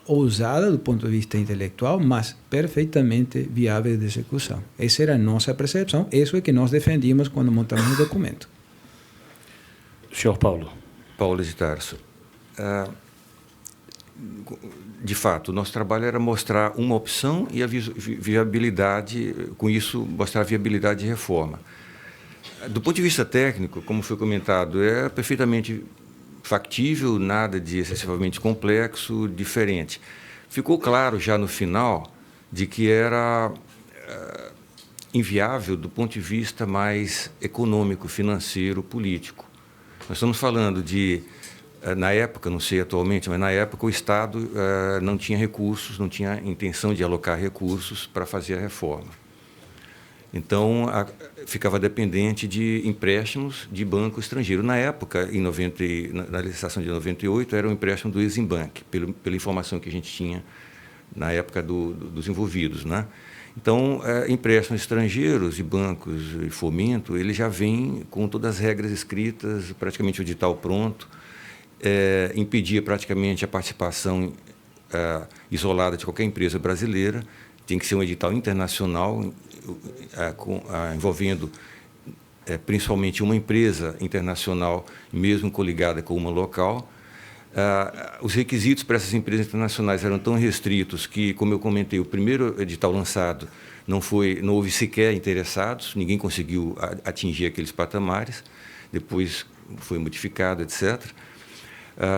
ousada do ponto de vista intelectual, mas perfeitamente viável de execução. Essa era a nossa percepção, isso é que nós defendimos quando montamos o documento. Senhor Paulo. Paulo de Tarso. De fato, o nosso trabalho era mostrar uma opção e a viabilidade, com isso, mostrar a viabilidade de reforma. Do ponto de vista técnico, como foi comentado, é perfeitamente factível, nada de excessivamente complexo, diferente. Ficou claro já no final de que era inviável do ponto de vista mais econômico, financeiro, político. Nós estamos falando de, na época, não sei atualmente, mas na época o Estado não tinha recursos, não tinha intenção de alocar recursos para fazer a reforma. Então, ficava dependente de empréstimos de banco estrangeiro. Na época, na legislação de 98, era um empréstimo do Eximbank, pela informação que a gente tinha na época dos envolvidos, né? Então, empréstimos estrangeiros e bancos e fomento, ele já vem com todas as regras escritas, praticamente o edital pronto, impedia praticamente a participação isolada de qualquer empresa brasileira, tem que ser um edital internacional, envolvendo principalmente uma empresa internacional, mesmo coligada com uma local. Os requisitos para essas empresas internacionais eram tão restritos que, como eu comentei, o primeiro edital lançado não houve sequer interessados, ninguém conseguiu atingir aqueles patamares, depois foi modificado, etc.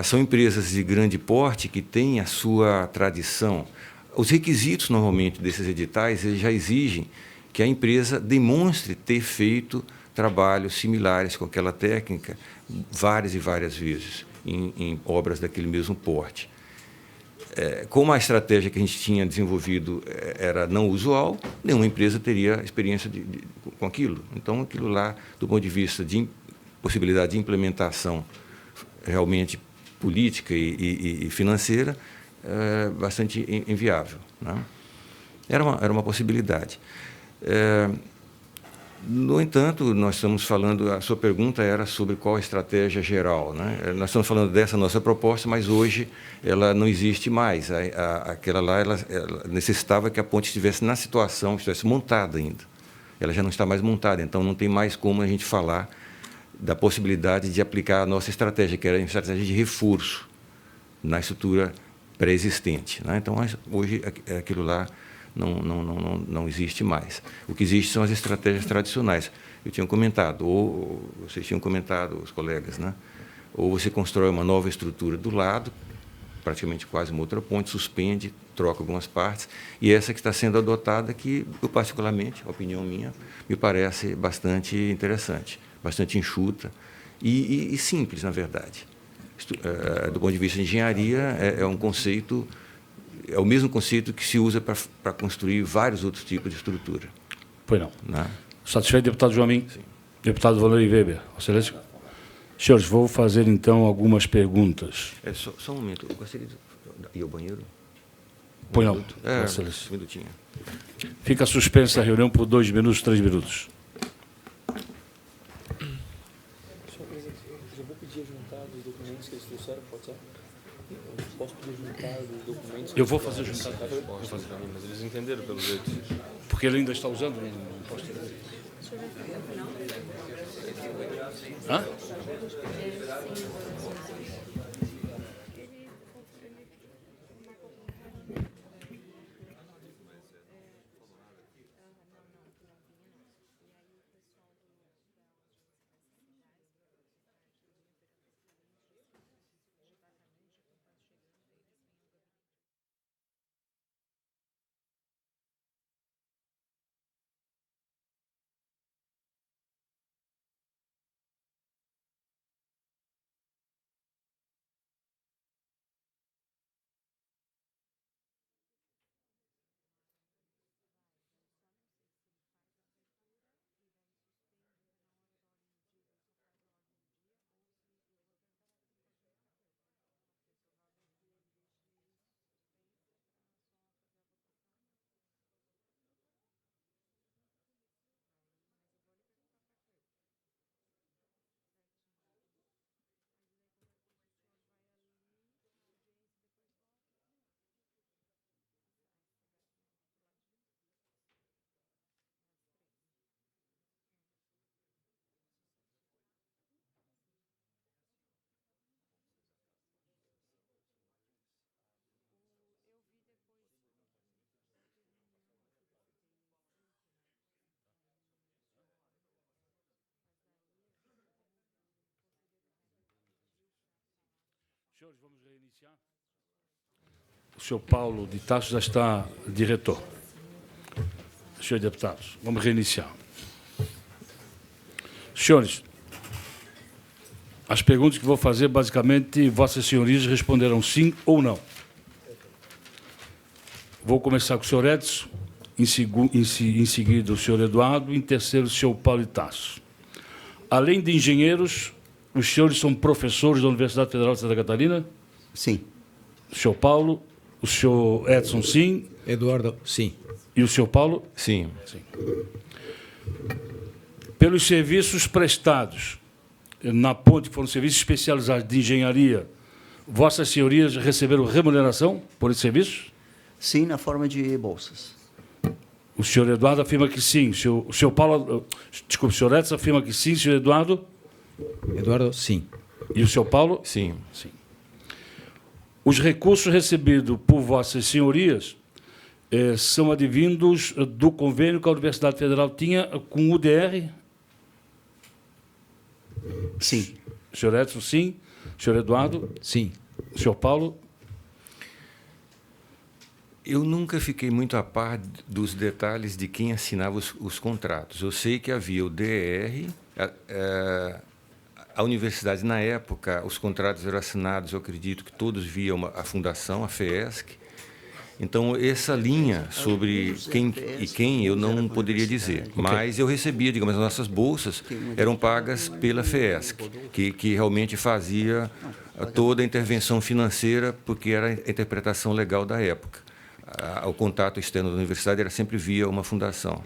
São empresas de grande porte que têm a sua tradição. Os requisitos, normalmente, desses editais eles já exigem que a empresa demonstre ter feito trabalhos similares com aquela técnica várias e várias vezes em obras daquele mesmo porte. Como a estratégia que a gente tinha desenvolvido era não usual, nenhuma empresa teria experiência com aquilo. Então, aquilo lá, do ponto de vista de possibilidade de implementação realmente política e financeira, bastante inviável, né? Era uma possibilidade. No entanto, nós estamos falando, a sua pergunta era sobre qual a estratégia geral, né? Nós estamos falando dessa nossa proposta, mas hoje ela não existe mais. Aquela lá, ela necessitava que a ponte estivesse na situação, estivesse montada ainda. Ela já não está mais montada, então não tem mais como a gente falar da possibilidade de aplicar a nossa estratégia, que era a estratégia de reforço na estrutura pré-existente, né? Então, hoje, aquilo lá não existe mais. O que existe são as estratégias tradicionais. Eu tinha comentado, ou vocês tinham comentado, os colegas, né? Ou você constrói uma nova estrutura do lado, praticamente quase uma outra ponte, suspende, troca algumas partes, e essa que está sendo adotada, que eu particularmente, a opinião minha, me parece bastante interessante, bastante enxuta e simples, na verdade. Do ponto de vista de engenharia, é um conceito... É o mesmo conceito que se usa para construir vários outros tipos de estrutura. Pois não. Né? Satisfeito, deputado Joaquim? Sim. Deputado Valery Weber. Excelência. Senhores, vou fazer, então, algumas perguntas. Só um momento. Eu gostaria de ir ao banheiro? Pois não. Um minutinho. Fica suspensa a reunião por 2 minutos, 3 minutos. Eu vou pedir a juntar dos documentos que eles trouxeram, pode ser? Eu posso pedir a juntar dos documentos? Eu vou fazer juntar. Mas eles entenderam pelo jeito. Porque ele ainda está usando, não posso ter. Hã? Senhores, vamos reiniciar. O senhor Paulo de Tarso já está diretor. Senhores deputados, vamos reiniciar. Senhores, as perguntas que vou fazer, basicamente, vossas senhorias responderão sim ou não. Vou começar com o senhor Edson, em seguida o senhor Eduardo, em terceiro o senhor Paulo de Tarso. Além de engenheiros, os senhores são professores da Universidade Federal de Santa Catarina? Sim. O senhor Paulo, o senhor Edson, sim. Eduardo, sim. E o senhor Paulo? Sim. Sim. Pelos serviços prestados na ponte, que foram serviços especializados de engenharia, vossas senhorias receberam remuneração por esse serviço? Sim, na forma de bolsas. O senhor Eduardo afirma que sim. O senhor Paulo, desculpe, o senhor Edson afirma que sim. O senhor Eduardo? Eduardo, sim. E o senhor Paulo? Sim. Sim. Os recursos recebidos por vossas senhorias são advindos do convênio que a Universidade Federal tinha com o UDR? Sim. O senhor Edson, sim. O senhor Eduardo? Sim. O senhor Paulo? Eu nunca fiquei muito a par dos detalhes de quem assinava os contratos. Eu sei que havia o DR, a universidade, na época, os contratos eram assinados, eu acredito que todos via a fundação, a FEESC. Então, essa linha sobre quem eu não poderia dizer. Mas eu recebia, digamos, as nossas bolsas eram pagas pela FEESC, que realmente fazia toda a intervenção financeira, porque era a interpretação legal da época. O contato externo da universidade era sempre via uma fundação.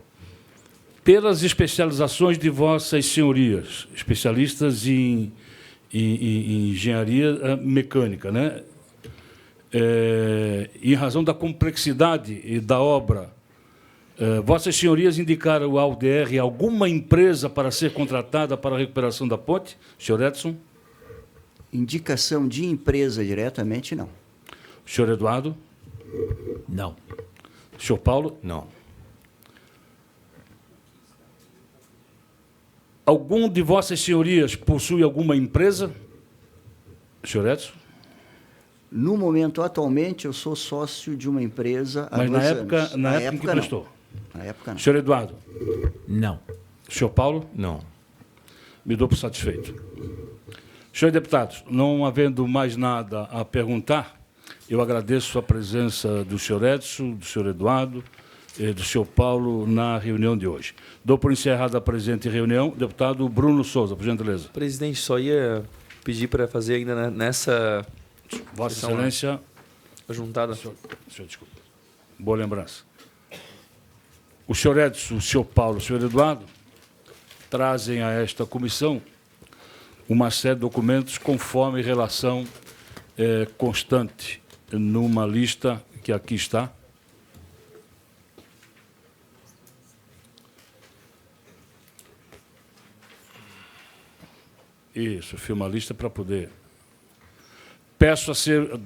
Pelas especializações de vossas senhorias, especialistas em engenharia mecânica, né? Em razão da complexidade da obra, vossas senhorias indicaram ao DR alguma empresa para ser contratada para a recuperação da ponte? Senhor Edson? Indicação de empresa diretamente, não. Senhor Eduardo? Não. Senhor Paulo? Não. Algum de vossas senhorias possui alguma empresa? Senhor Edson? No momento, atualmente, eu sou sócio de uma empresa há Mas 2 na anos. época, na época em que não. prestou? Na época, não. Senhor Eduardo? Não. Senhor Paulo? Não. Me dou por satisfeito. Senhores deputados, não havendo mais nada a perguntar, eu agradeço a presença do senhor Edson, do senhor Eduardo e do senhor Paulo na reunião de hoje. Dou por encerrada a presente reunião. Deputado Bruno Souza, por gentileza. Presidente, só ia pedir para fazer ainda nessa Vossa sessão, Excelência... juntada. Senhor, desculpa. Boa lembrança. O senhor Edson, o senhor Paulo, o senhor Eduardo trazem a esta comissão uma série de documentos conforme relação constante numa lista que aqui está. Isso, filma a lista para poder...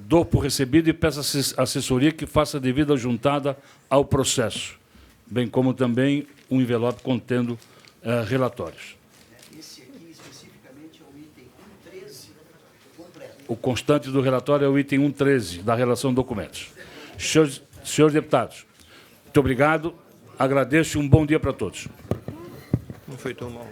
dou por recebido e peço à assessoria que faça a devida juntada ao processo, bem como também um envelope contendo relatórios. Esse aqui, especificamente, é o item 1.13 completo. O constante do relatório é o item 1.13 da relação de documentos. Senhores deputados, muito obrigado, agradeço e um bom dia para todos. Não foi tão mal.